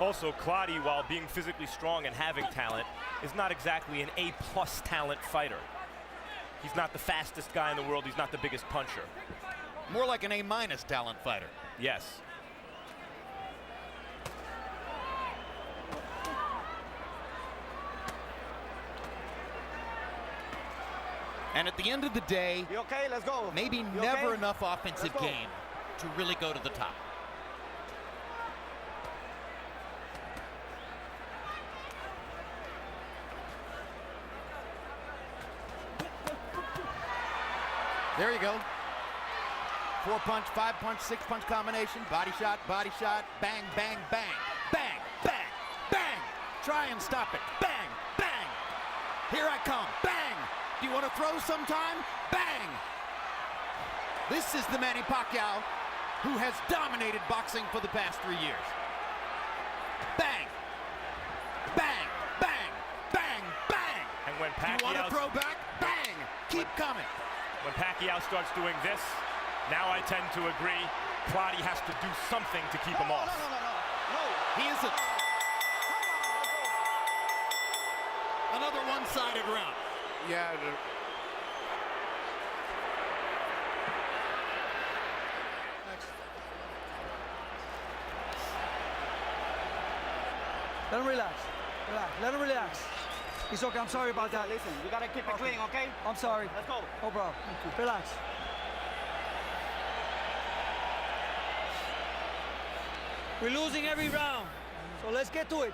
Speaker 4: Also, clottey, while being physically strong and having talent, is not exactly an A-plus talent fighter. He's not the fastest guy in the world. He's not the biggest puncher.
Speaker 1: More like an A-minus talent fighter.
Speaker 4: Yes.
Speaker 1: And at the end of the day,
Speaker 7: You okay? Let's go.
Speaker 1: maybe
Speaker 7: You
Speaker 1: never
Speaker 7: okay?
Speaker 1: enough offensive
Speaker 7: Let's go.
Speaker 1: game to really go to the top. There you go. 4-punch, 5-punch, 6-punch combination. Body shot, bang, bang, bang. Bang, bang, bang. Try and stop it. Bang, bang. Here I come. Bang. Do you want to throw sometime? Bang. This is the Manny Pacquiao who has dominated boxing for the past 3 years. Bang. Bang, bang, bang, bang.
Speaker 4: And when
Speaker 1: Do you want to
Speaker 4: Pacquiao
Speaker 1: throw back? Bang. Keep coming.
Speaker 4: When Pacquiao starts doing this, now I tend to agree, clottey has to do something to keep him off.
Speaker 7: No.
Speaker 1: He isn't. Another one-sided round.
Speaker 3: Yeah.
Speaker 9: Let him relax. Relax. Let him relax. It's okay. I'm sorry about that.
Speaker 7: Listen, you gotta keep it clean, okay?
Speaker 9: I'm sorry.
Speaker 7: Let's go.
Speaker 9: No problem. Relax. We're losing every round, so let's get to it.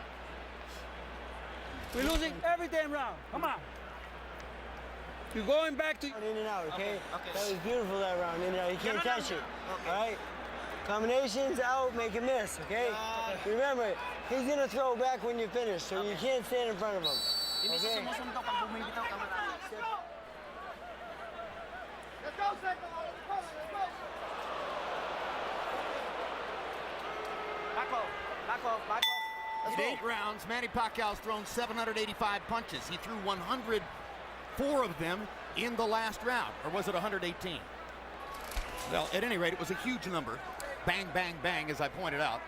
Speaker 9: We're losing every damn round. Come on. You're going back to...
Speaker 8: In and out, okay?
Speaker 7: Okay.
Speaker 8: That was beautiful, that round. In and out. You can't catch it. All right? Combinations out, make a miss, okay? Remember, he's going to throw back when you finish, so you can't stand in front of him.
Speaker 7: Hindi siya
Speaker 8: Okay?
Speaker 7: sumusuntok pag bumibitaw ka. Let's go, Seco! Let's go! Back off. Back off. Back off. Let's
Speaker 1: In
Speaker 7: go.
Speaker 1: 8 rounds, Manny Pacquiao's thrown 785 punches. He threw 104 of them in the last round. Or was it 118? Well, at any rate, it was a huge number. Bang, bang, bang, as I pointed out.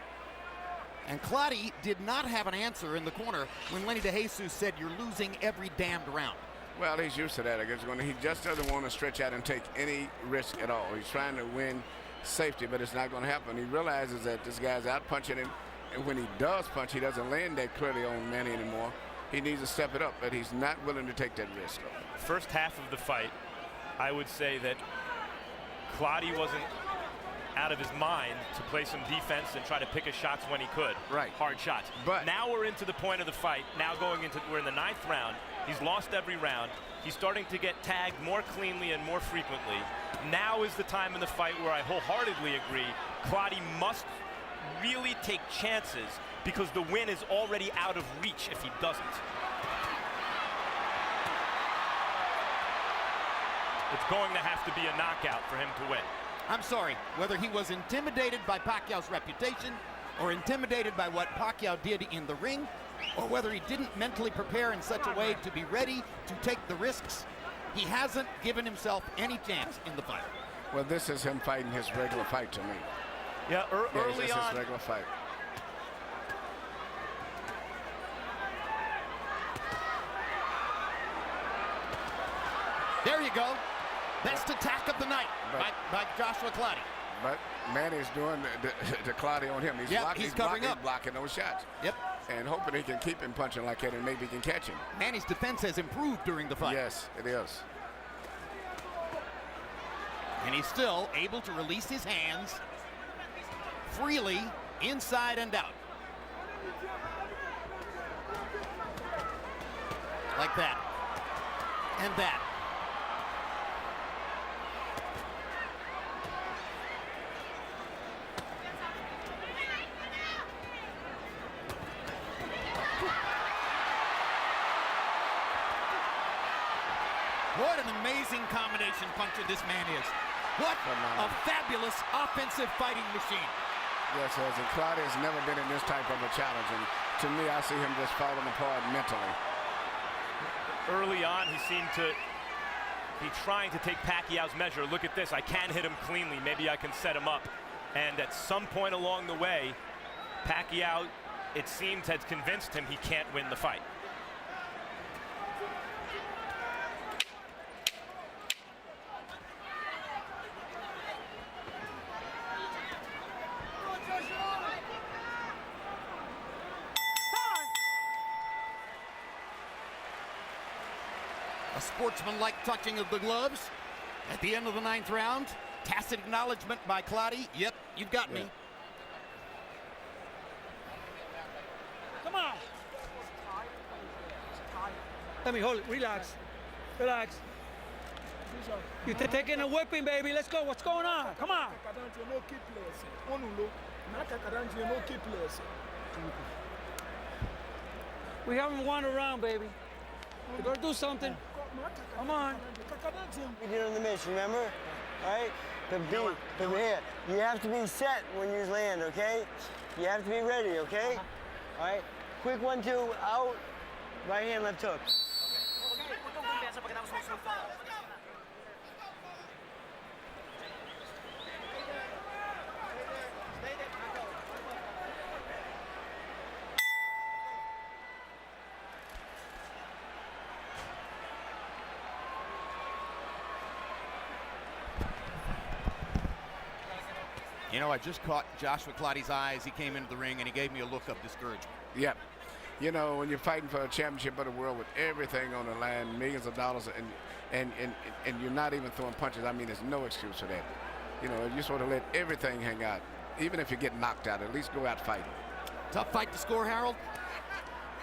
Speaker 1: And clottey did not have an answer in the corner when Lenny DeJesus said, "You're losing every damned round."
Speaker 3: Well, he's used to that. I guess he just doesn't want to stretch out and take any risk at all. He's trying to win safety, but it's not going to happen. He realizes that this guy's out punching him, and when he does punch, he doesn't land that clearly on Manny anymore. He needs to step it up, but he's not willing to take that risk.
Speaker 4: First half of the fight, I would say that clottey wasn't out of his mind to play some defense and try to pick his shots when he could.
Speaker 3: Right.
Speaker 4: Hard shots.
Speaker 3: But
Speaker 4: now we're into the point of the fight. Now we're in the 9th round. He's lost every round. He's starting to get tagged more cleanly and more frequently. Now is the time in the fight where I wholeheartedly agree clottey must really take chances because the win is already out of reach if he doesn't. It's going to have to be a knockout for him to win.
Speaker 1: I'm sorry, whether he was intimidated by Pacquiao's reputation or intimidated by what Pacquiao did in the ring, or whether he didn't mentally prepare in such a way to be ready to take the risks, he hasn't given himself any chance in the fight.
Speaker 3: Well, this is him fighting his regular fight to me.
Speaker 4: Yeah, early
Speaker 3: this is
Speaker 4: on.
Speaker 3: his regular fight.
Speaker 1: There you go. Best attack of the night by Joshua Clottey.
Speaker 3: But Manny's doing the clottey on him.
Speaker 1: He's covering up.
Speaker 3: He's blocking those shots.
Speaker 1: Yep.
Speaker 3: And hoping he can keep him punching like that and maybe he can catch him.
Speaker 1: Manny's defense has improved during the fight.
Speaker 3: Yes, it is.
Speaker 1: And he's still able to release his hands freely inside and out. Like that. And that. What an amazing combination puncher this man is. What a fabulous offensive fighting machine.
Speaker 3: Yes, and Clottey has never been in this type of a challenge. And to me, I see him just falling apart mentally.
Speaker 4: Early on, he seemed to be trying to take Pacquiao's measure. Look at this, I can hit him cleanly. Maybe I can set him up. And at some point along the way, Pacquiao, it seems, has convinced him he can't win the fight.
Speaker 1: A sportsman-like touching of the gloves at the end of the 9th round. Tacit acknowledgement by Clottey. Yep, you've got me.
Speaker 9: Come on. Let me hold it. Relax. Relax. You're taking a whipping, baby. Let's go. What's going on? Come on. We haven't won a round, baby. We're going to do something. Come on.
Speaker 8: We did on the miss, remember? All right? But here, you have to be set when you land, okay? You have to be ready, okay? All right? Quick 1-2, out, right hand, left hook.
Speaker 1: You know, I just caught Joshua Clottey's eyes. He came into the ring and he gave me a look of discouragement.
Speaker 3: Yep. You know, when you're fighting for a championship of the world with everything on the line, millions of dollars, and you're not even throwing punches, I mean, there's no excuse for that. You know, you sort of let everything hang out. Even if you get knocked out, at least go out fighting.
Speaker 1: Tough fight to score, Harold.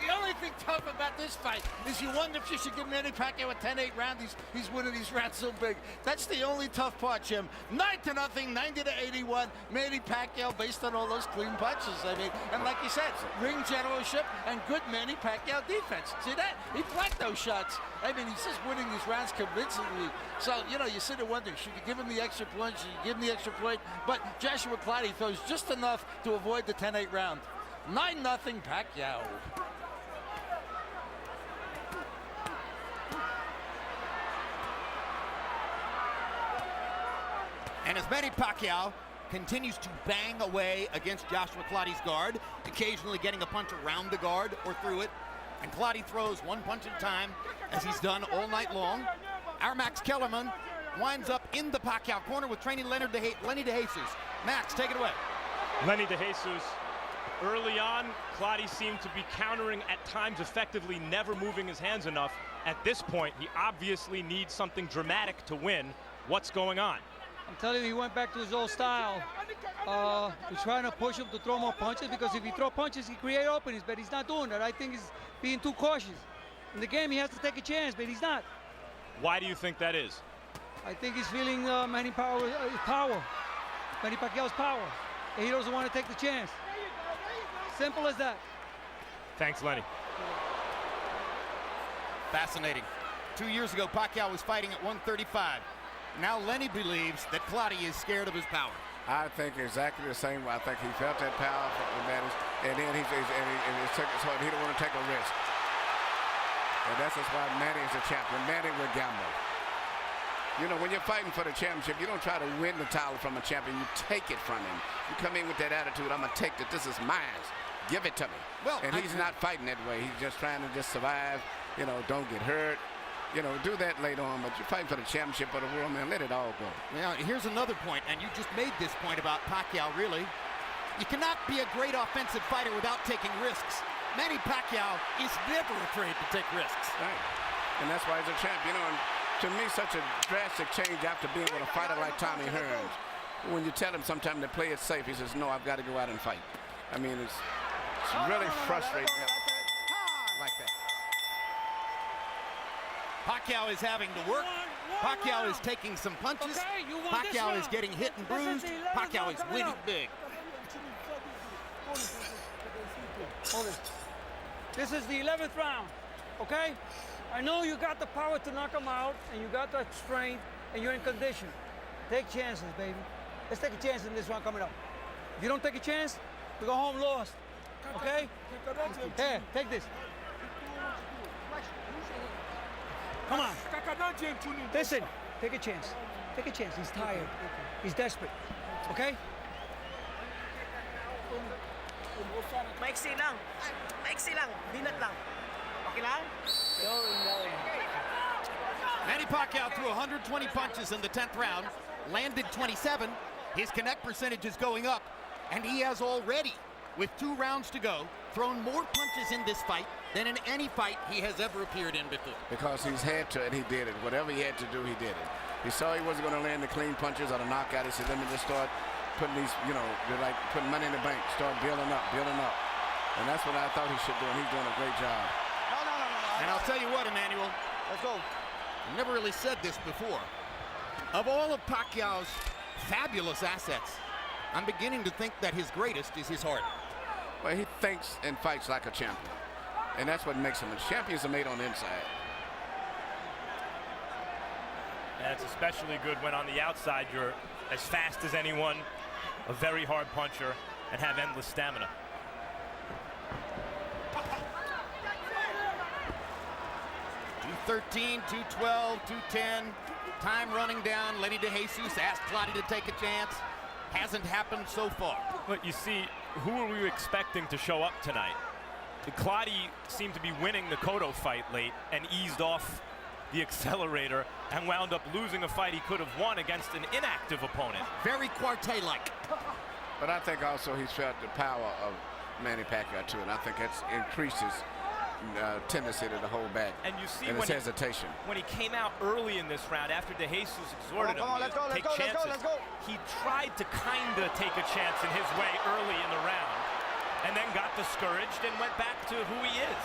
Speaker 2: The only thing tough about this fight is you wonder if you should give Manny Pacquiao a 10-8 round. He's winning these rounds so big. That's the only tough part, Jim. 9-0, 90-81. Manny Pacquiao based on all those clean punches. I mean, and like you said, ring generalship and good Manny Pacquiao defense. See that? He blocked those shots. I mean, he's just winning these rounds convincingly. So, you know, you sit there wondering, should you give him the extra point? Should you give him the extra point? But Joshua Clottey throws just enough to avoid the 10-8 round. 9-0 Pacquiao.
Speaker 1: And as Manny Pacquiao continues to bang away against Joshua Clottey's guard, occasionally getting a punch around the guard or through it, and Clottey throws one punch at a time, as he's done all night long, our Max Kellerman winds up in the Pacquiao corner with training Lenny DeJesus. Max, take it away.
Speaker 4: Lenny DeJesus, early on, Clottey seemed to be countering at times effectively, never moving his hands enough. At this point, he obviously needs something dramatic to win. What's going on?
Speaker 9: I'm telling you, he went back to his old style. We're trying to push him to throw more punches, because if he throw punches, he create openings, but he's not doing that. I think he's being too cautious. In the game, he has to take a chance, but he's not.
Speaker 4: Why do you think that is?
Speaker 9: I think he's feeling Manny Pacquiao's power, and he doesn't want to take the chance. Simple as that.
Speaker 4: Thanks, Lenny.
Speaker 1: Fascinating. 2 years ago, Pacquiao was fighting at 135. Now Lenny believes that Clottey is scared of his power.
Speaker 3: I think exactly the same way. I think he felt that power from Manny, and then he took it, so he didn't want to take a risk. And that's just why Manny is a champion. Manny will gamble. You know, when you're fighting for the championship, you don't try to win the title from a champion. You take it from him. You come in with that attitude, I'm going to take it. This is mine. Give it to me. Well, and he's not fighting that way. He's just trying to just survive, you know, don't get hurt. You know, do that later on, but you're fighting for the championship of the world, man. Let it all go.
Speaker 1: Now, here's another point, and you just made this point about Pacquiao, really. You cannot be a great offensive fighter without taking risks. Manny Pacquiao is never afraid to take risks.
Speaker 3: Right. And that's why he's a champ. You know, and to me, such a drastic change after being with a fighter like Tommy Hearns. When you tell him sometimes to play it safe, he says, no, I've got to go out and fight. I mean, it's really frustrating like that.
Speaker 1: Pacquiao is having to work. Pacquiao is taking some punches. Pacquiao is getting hit and bruised. Pacquiao is winning big.
Speaker 9: Hold it. This is the 11th round, okay? I know you got the power to knock him out, and you got that strength, and you're in condition. Take chances, baby. Let's take a chance in this round coming up. If you don't take a chance, we go home lost, okay? Here, take this. Come on. Listen, take a chance. Take a chance. He's tired. He's desperate, okay?
Speaker 7: Maiksi lang. Maiksi lang. Binat lang. Okay lang?
Speaker 1: Manny Pacquiao threw 120 punches in the 10th round, landed 27. His connect percentage is going up, and he has already, with 2 rounds to go, thrown more punches in this fight than in any fight he has ever appeared in before.
Speaker 3: Because he's had to, and he did it. Whatever he had to do, he did it. He saw he wasn't going to land the clean punches or the knockout. He said, let me just start putting these, you know, they're like putting money in the bank, start building up. And that's what I thought he should do, and he's doing a great job.
Speaker 1: And I'll tell you what, Emmanuel.
Speaker 8: Let's go.
Speaker 1: I never really said this before. Of all of Pacquiao's fabulous assets, I'm beginning to think that his greatest is his heart.
Speaker 3: Well, he thinks and fights like a champion. And that's what makes him. And champions are made on the inside.
Speaker 4: And it's especially good when on the outside you're as fast as anyone, a very hard puncher, and have endless stamina.
Speaker 1: .213, 212, 210. Time running down. Lenny DeJesus asked Clottey to take a chance. Hasn't happened so far.
Speaker 4: But you see, who are we expecting to show up tonight? The Clottey seemed to be winning the Cotto fight late and eased off the accelerator and wound up losing a fight he could have won against an inactive opponent.
Speaker 1: Very Quartet-like.
Speaker 3: But I think also he's felt the power of Manny Pacquiao too, and I think that's increases tendency to hold back.
Speaker 4: And you see
Speaker 3: and
Speaker 4: when
Speaker 3: his hesitation.
Speaker 4: When he came out early in this round after DeJesus exhorted him to take chances, he tried to kind of take a chance in his way early in the round and then got discouraged and went back to who he is.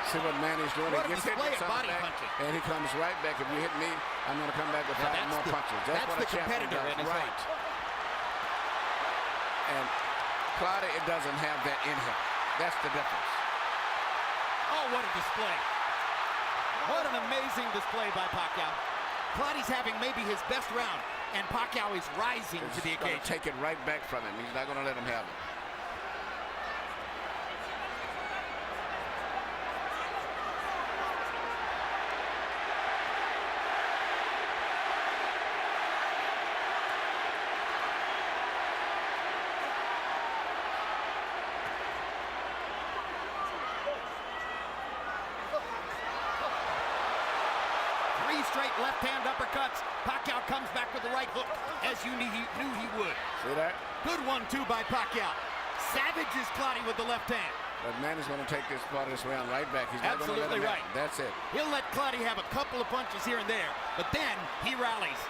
Speaker 3: See what Manny's doing.
Speaker 1: What
Speaker 3: he gets hit with
Speaker 1: body
Speaker 3: back,
Speaker 1: punching.
Speaker 3: and he comes right back. If you hit me, I'm going to come back with 5 more punches.
Speaker 1: That's
Speaker 3: what
Speaker 1: the
Speaker 3: a champion
Speaker 1: competitor
Speaker 3: does.
Speaker 1: in his
Speaker 3: Right. And Clottey, it doesn't have that in him. That's the difference.
Speaker 1: Oh, what a display. What an amazing display by Pacquiao. Clottey's having maybe his best round, and Pacquiao is rising to the occasion.
Speaker 3: Take it right back from him. He's not going to let him have it.
Speaker 1: Straight left-hand uppercuts. Pacquiao comes back with the right hook, as you knew he would.
Speaker 3: See that?
Speaker 1: Good one, too, by Pacquiao. Savages Clottey with the left hand.
Speaker 3: But Manny's going to take this part of this round right back. He's not going to let him
Speaker 1: right.
Speaker 3: That's it.
Speaker 1: He'll let Clottey have a couple of punches here and there, but then he rallies.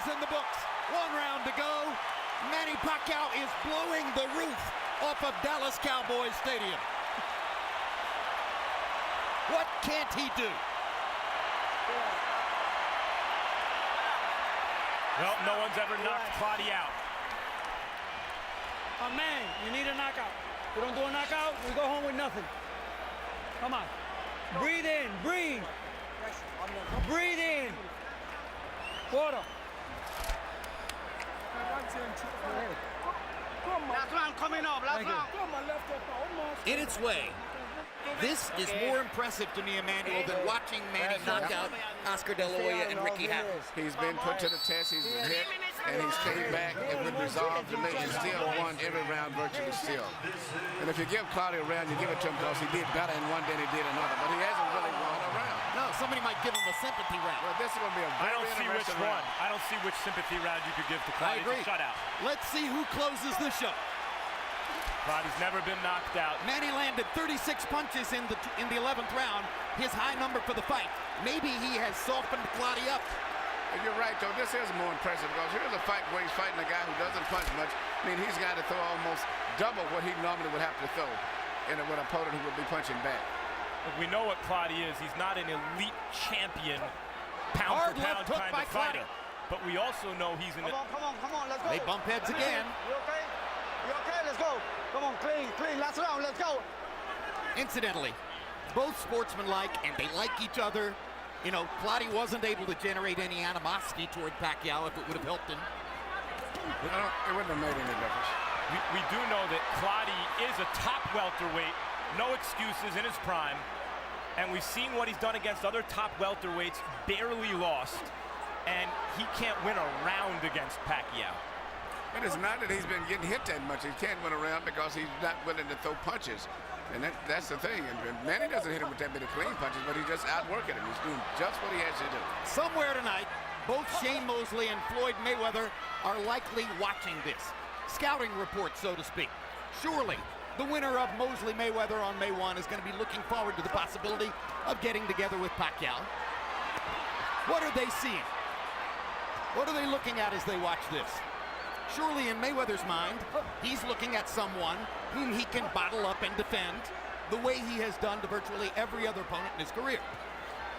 Speaker 1: In the books. 1 round to go. Manny Pacquiao is blowing the roof off of Dallas Cowboys Stadium. What can't he do?
Speaker 4: Well, no one's ever knocked Clottey out.
Speaker 9: Oh, man, you need a knockout. If you don't do a knockout, we go home with nothing. Come on. Breathe in. Breathe. Breathe in. Water.
Speaker 7: Last round coming up. Last round.
Speaker 1: In its way, this is more impressive to me, Emmanuel, than watching Manny knock out Oscar De La Hoya and Ricky Hatton.
Speaker 3: He's been put to the test. He's been hit, and he stayed back and with resolve to make and still won every round virtually still. And if you give Clottey a round, you give it to him because he did better in one than he did another, but he hasn't really won a round.
Speaker 1: No, somebody might give him a sympathy round.
Speaker 3: Well, this is going to be a
Speaker 4: I
Speaker 3: very
Speaker 4: don't see which
Speaker 3: interesting
Speaker 4: one.
Speaker 3: round.
Speaker 4: I don't see which sympathy round you could give to
Speaker 1: I
Speaker 4: Clottey.
Speaker 1: agree.
Speaker 4: It's a shutout.
Speaker 1: Let's see who closes the show.
Speaker 4: Clottey's never been knocked out.
Speaker 1: Manny landed 36 punches in the 11th round, his high number for the fight. Maybe he has softened Clottey up.
Speaker 3: And you're right, though. This is more impressive because here's a fight where he's fighting a guy who doesn't punch much. I mean, he's got to throw almost double what he normally would have to throw in with an opponent who would be punching back.
Speaker 4: Look, we know what Clottey is. He's not an elite champion,
Speaker 1: Hard
Speaker 4: pound-for-pound
Speaker 1: left hook
Speaker 4: kind
Speaker 1: by
Speaker 4: of fighter.
Speaker 1: Clottey.
Speaker 4: But we also know he's an...
Speaker 6: Come on, let's go.
Speaker 1: They bump heads again.
Speaker 6: You okay? You okay? Let's go. Come on, clean. Last round, let's go.
Speaker 1: Incidentally, both sportsmanlike and they like each other. You know, Clottey wasn't able to generate any animosity toward Pacquiao if it would have helped him.
Speaker 3: It wouldn't have made any difference.
Speaker 4: We do know that Clottey is a top welterweight, no excuses in his prime, and we've seen what he's done against other top welterweights, barely lost, and he can't win a round against Pacquiao.
Speaker 3: But it's not that he's been getting hit that much. He can't win around because he's not willing to throw punches. And that's the thing. And Manny doesn't hit him with that many clean punches, but he's just outworking him. He's doing just what he has to do.
Speaker 1: Somewhere tonight, both Shane Mosley and Floyd Mayweather are likely watching this. Scouting report, so to speak. Surely, the winner of Mosley-Mayweather on May 1 is going to be looking forward to the possibility of getting together with Pacquiao. What are they seeing? What are they looking at as they watch this? Surely in Mayweather's mind, he's looking at someone whom he can bottle up and defend the way he has done to virtually every other opponent in his career.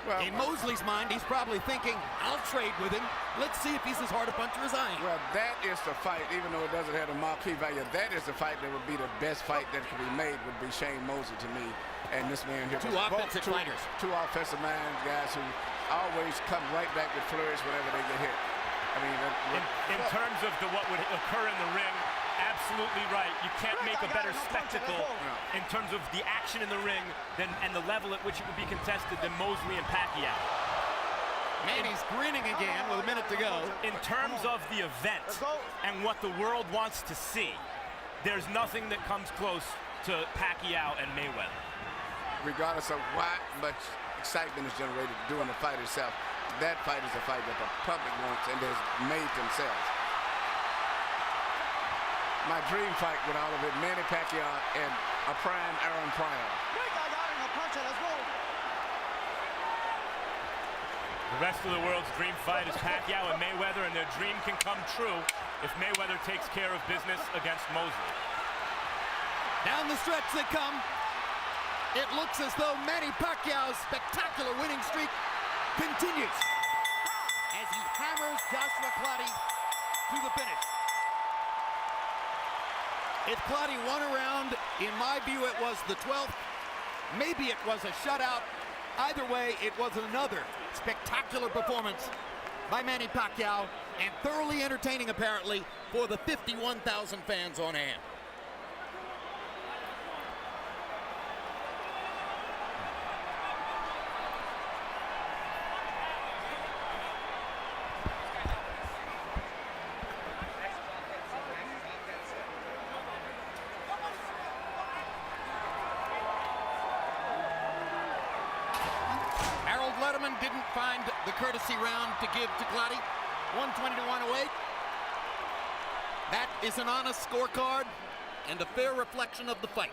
Speaker 3: Well,
Speaker 1: In Mosley's mind, he's probably thinking, I'll trade with him. Let's see if he's as hard a puncher as I am.
Speaker 3: well, that is the fight, even though it doesn't have a marquee value, that is the fight that would be the best fight that could be made would be Shane Mosley to me. And this man here.
Speaker 1: Two offensive fighters.
Speaker 3: Two offensive minds, guys who always come right back with flourish whenever they get hit. I mean,
Speaker 4: In terms of what would occur in the ring, absolutely right. You can't make a better spectacle in terms of the action in the ring and the level at which it would be contested than Mosley and Pacquiao.
Speaker 1: Manny's grinning again with a minute to go.
Speaker 4: In terms of the event and what the world wants to see, there's nothing that comes close to Pacquiao and Mayweather.
Speaker 3: regardless of what much excitement is generated during the fight itself, that fight is a fight that the public wants and has made themselves. My dream fight with all of it, Manny Pacquiao and a prime Aaron Pryor.
Speaker 4: The rest of the world's dream fight is Pacquiao and Mayweather, and their dream can come true if Mayweather takes care of business against Mosley.
Speaker 1: Down the stretch they come. It looks as though Manny Pacquiao's spectacular winning streak continues as he hammers Joshua Clottey to the finish. If Clottey won a round, in my view, it was the 12th. Maybe it was a shutout. Either way, it was another spectacular performance by Manny Pacquiao, and thoroughly entertaining, apparently, for the 51,000 fans on hand. Letterman didn't find the courtesy round to give to Clottey. 120 to 108. That is an honest scorecard and a fair reflection of the fight.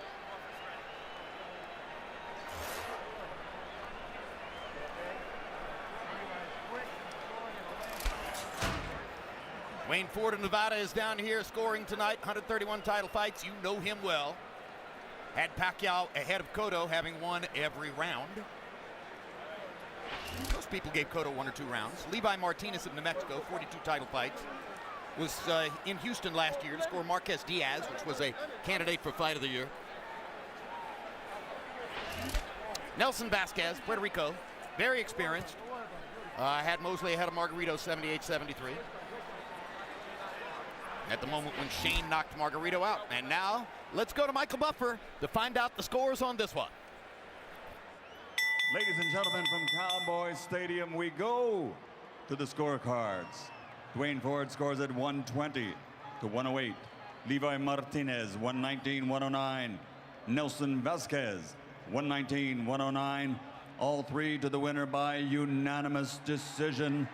Speaker 1: Wayne Ford of Nevada is down here scoring tonight. 131 title fights. You know him well. Had Pacquiao ahead of Cotto, having won every round. Most people gave Cotto 1 or 2 rounds. Levi Martinez of New Mexico, 42 title fights, was in Houston last year to score Marquez Diaz, which was a candidate for Fight of the Year. Nelson Vasquez, Puerto Rico, very experienced. Had Mosley ahead of Margarito, 78-73. At the moment when Shane knocked Margarito out. And now, let's go to Michael Buffer to find out the scores on this one.
Speaker 5: Ladies and gentlemen, from Cowboy Stadium, we go to the scorecards. Dwayne Ford scores at 120 to 108. Levi Martinez, 119-109. Nelson Vasquez, 119-109. All three to the winner by unanimous decision.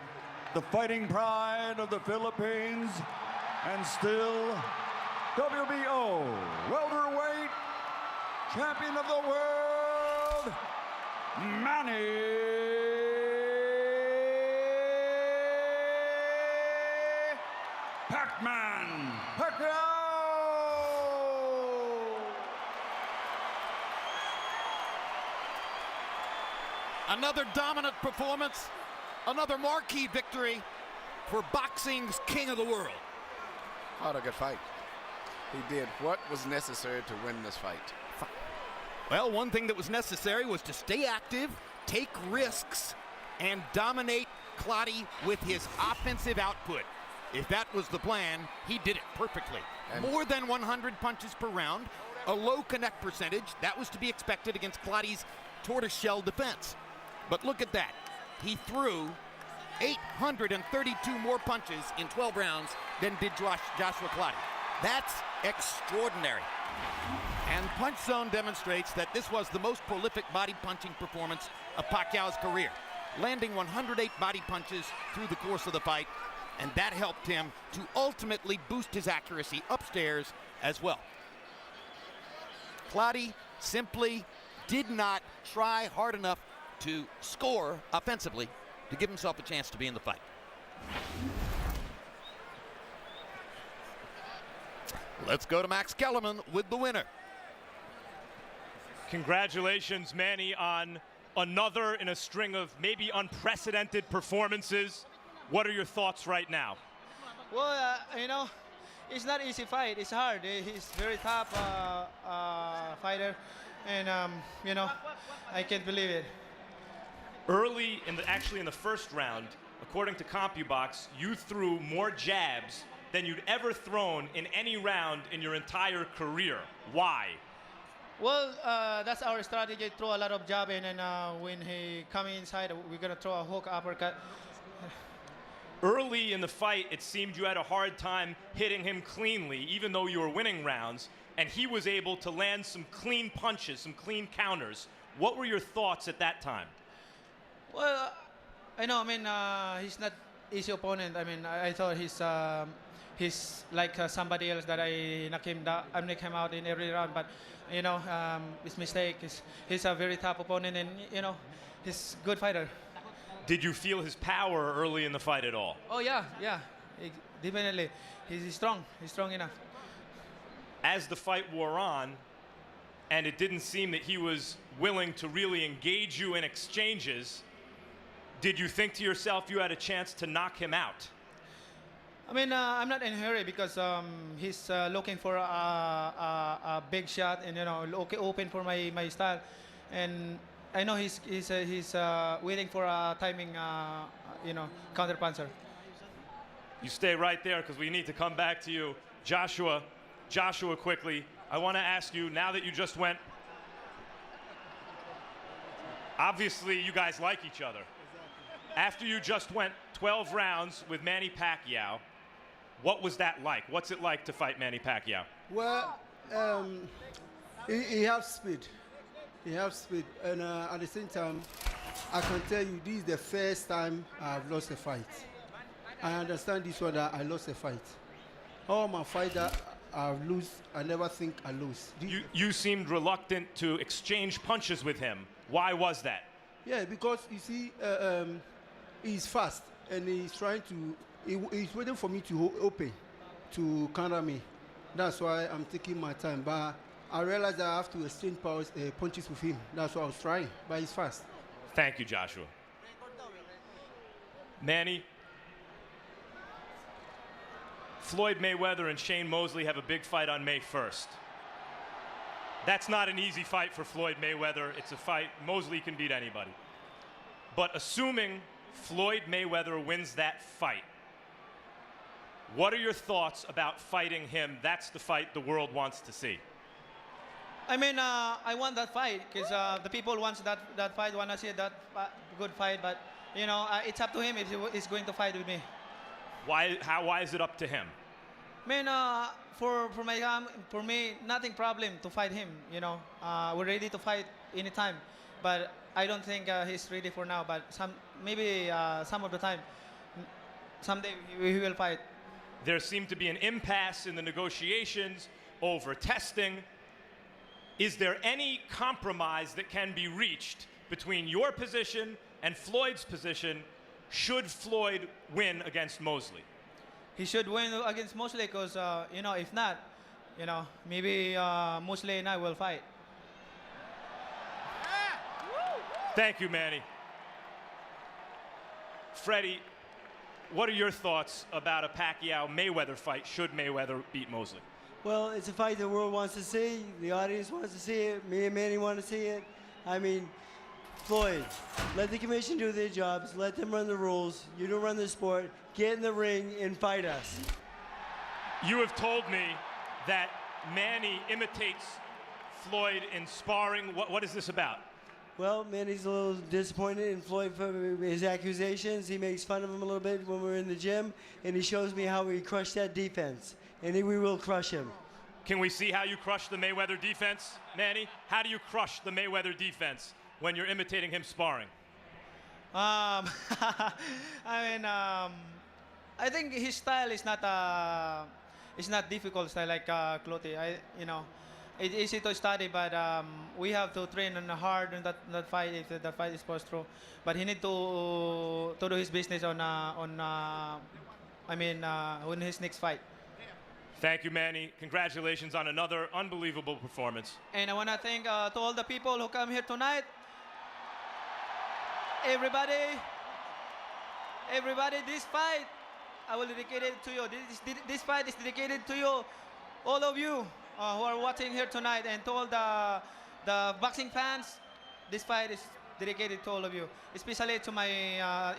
Speaker 5: The fighting pride of the Philippines, and still WBO welterweight champion of the world, Manny Pac-Man Pacquiao.
Speaker 1: Another dominant performance, another marquee victory for boxing's king of the world.
Speaker 3: What a good fight. He did what was necessary to win this fight.
Speaker 1: Well, one thing that was necessary was to stay active, take risks, and dominate clottey with his offensive output. If that was the plan, he did it perfectly.
Speaker 3: And
Speaker 1: more than 100 punches per round, a low connect percentage. That was to be expected against clottey's tortoiseshell defense. But look at that. He threw 832 more punches in 12 rounds than did Joshua Clottey. That's extraordinary. And Punch Zone demonstrates that this was the most prolific body punching performance of Pacquiao's career, landing 108 body punches through the course of the fight, and that helped him to ultimately boost his accuracy upstairs as well. Clottey simply did not try hard enough to score offensively to give himself a chance to be in the fight. Let's go to Max Kellerman with the winner.
Speaker 4: Congratulations, Manny, on another in a string of maybe unprecedented performances. What are your thoughts right now?
Speaker 9: Well, you know, it's not easy fight. It's hard. He's very tough fighter, and you know, I can't believe it.
Speaker 4: Early actually in the first round, according to CompuBox, you threw more jabs than you'd ever thrown in any round in your entire career. Why?
Speaker 9: Well, that's our strategy. Throw a lot of jab in, and when he come inside, we're gonna throw a hook, uppercut.
Speaker 4: Early in the fight, it seemed you had a hard time hitting him cleanly, even though you were winning rounds, and he was able to land some clean punches, some clean counters. What were your thoughts at that time?
Speaker 9: Well, I know. I mean, he's not easy opponent. I mean, I thought he's like somebody else that I knock him out in every round. But you know, his mistake. He's a very tough opponent, and you know, he's a good fighter.
Speaker 4: Did you feel his power early in the fight at all?
Speaker 9: Oh yeah. Definitely. He's strong. He's strong enough.
Speaker 4: As the fight wore on, and it didn't seem that he was willing to really engage you in exchanges, did you think to yourself you had a chance to knock him out?
Speaker 9: I mean, I'm not in a hurry because he's looking for a big shot, and you know, open for my style, and I know he's waiting for a timing, you know, counter puncher.
Speaker 4: You stay right there because we need to come back to you, Joshua, quickly. I want to ask you, now that you just went, obviously you guys like each other. After you just went 12 rounds with Manny Pacquiao, what was that like? What's it like to fight Manny Pacquiao?
Speaker 10: Well, he has speed. He has speed. And at the same time, I can tell you this is the first time I've lost a fight. I understand this one that I lost a fight. All my fights that I lose, I never think I lose.
Speaker 4: You seemed reluctant to exchange punches with him. Why was that?
Speaker 10: Yeah, because you see, he's fast and he's trying to, he's waiting for me to open, to counter me. That's why I'm taking my time. But I realized that I have to exchange punches with him. That's what I was trying, but he's fast.
Speaker 4: Thank you, Joshua. Manny, Floyd Mayweather and Shane Mosley have a big fight on May 1st. That's not an easy fight for Floyd Mayweather. It's a fight Mosley can beat anybody. But assuming Floyd Mayweather wins that fight, what are your thoughts about fighting him? That's the fight the world wants to see.
Speaker 9: I mean, I want that fight because the people want that fight, want to see that good fight. But you know, it's up to him if he's going to fight with me.
Speaker 4: Why is it up to him?
Speaker 9: Man, for me, nothing problem to fight him. You know, we're ready to fight anytime, but I don't think he's ready for now. But maybe some of the time, someday he will fight.
Speaker 4: There seemed to be an impasse in the negotiations over testing. Is there any compromise that can be reached between your position and Floyd's position should Floyd win against Mosley?
Speaker 9: He should win against Mosley because, you know, if not, you know, maybe Mosley and I will fight.
Speaker 4: Thank you, Manny. Freddie, what are your thoughts about a Pacquiao-Mayweather fight should Mayweather beat Mosley?
Speaker 8: Well, it's a fight the world wants to see. The audience wants to see it. Me and Manny want to see it. I mean, Floyd, let the commission do their jobs. Let them run the rules. You don't run the sport. Get in the ring and fight us.
Speaker 4: You have told me that Manny imitates Floyd in sparring. What is this about?
Speaker 8: Well, Manny's a little disappointed in Floyd for his accusations. He makes fun of him a little bit when we're in the gym, and he shows me how we crush that defense. And we will crush him.
Speaker 4: Can we see how you crush the Mayweather defense, Manny? How do you crush the Mayweather defense when you're imitating him sparring?
Speaker 9: I mean, I think his style is not difficult style like clottey. You know, it's easy to study, but we have to train on hard in that fight if that fight is supposed to. But he need to do his business on his next fight.
Speaker 4: Thank you, Manny. Congratulations on another unbelievable performance.
Speaker 9: And I want to thank to all the people who come here tonight. Everybody, this fight, I will dedicate it to you. This fight is dedicated to you, all of you who are watching here tonight, and to all the boxing fans. This fight is dedicated to all of you, especially to my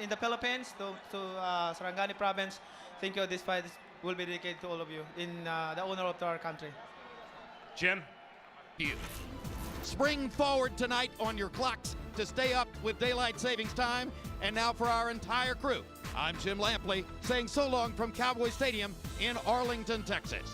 Speaker 9: in the Philippines, to Sarangani province. Thank you. This fight will be dedicated to all of you in the honor of our country.
Speaker 4: Jim?
Speaker 1: You. Spring forward tonight on your clocks to stay up with daylight savings time. And now for our entire crew, I'm Jim Lampley saying so long from Cowboy Stadium in Arlington, Texas.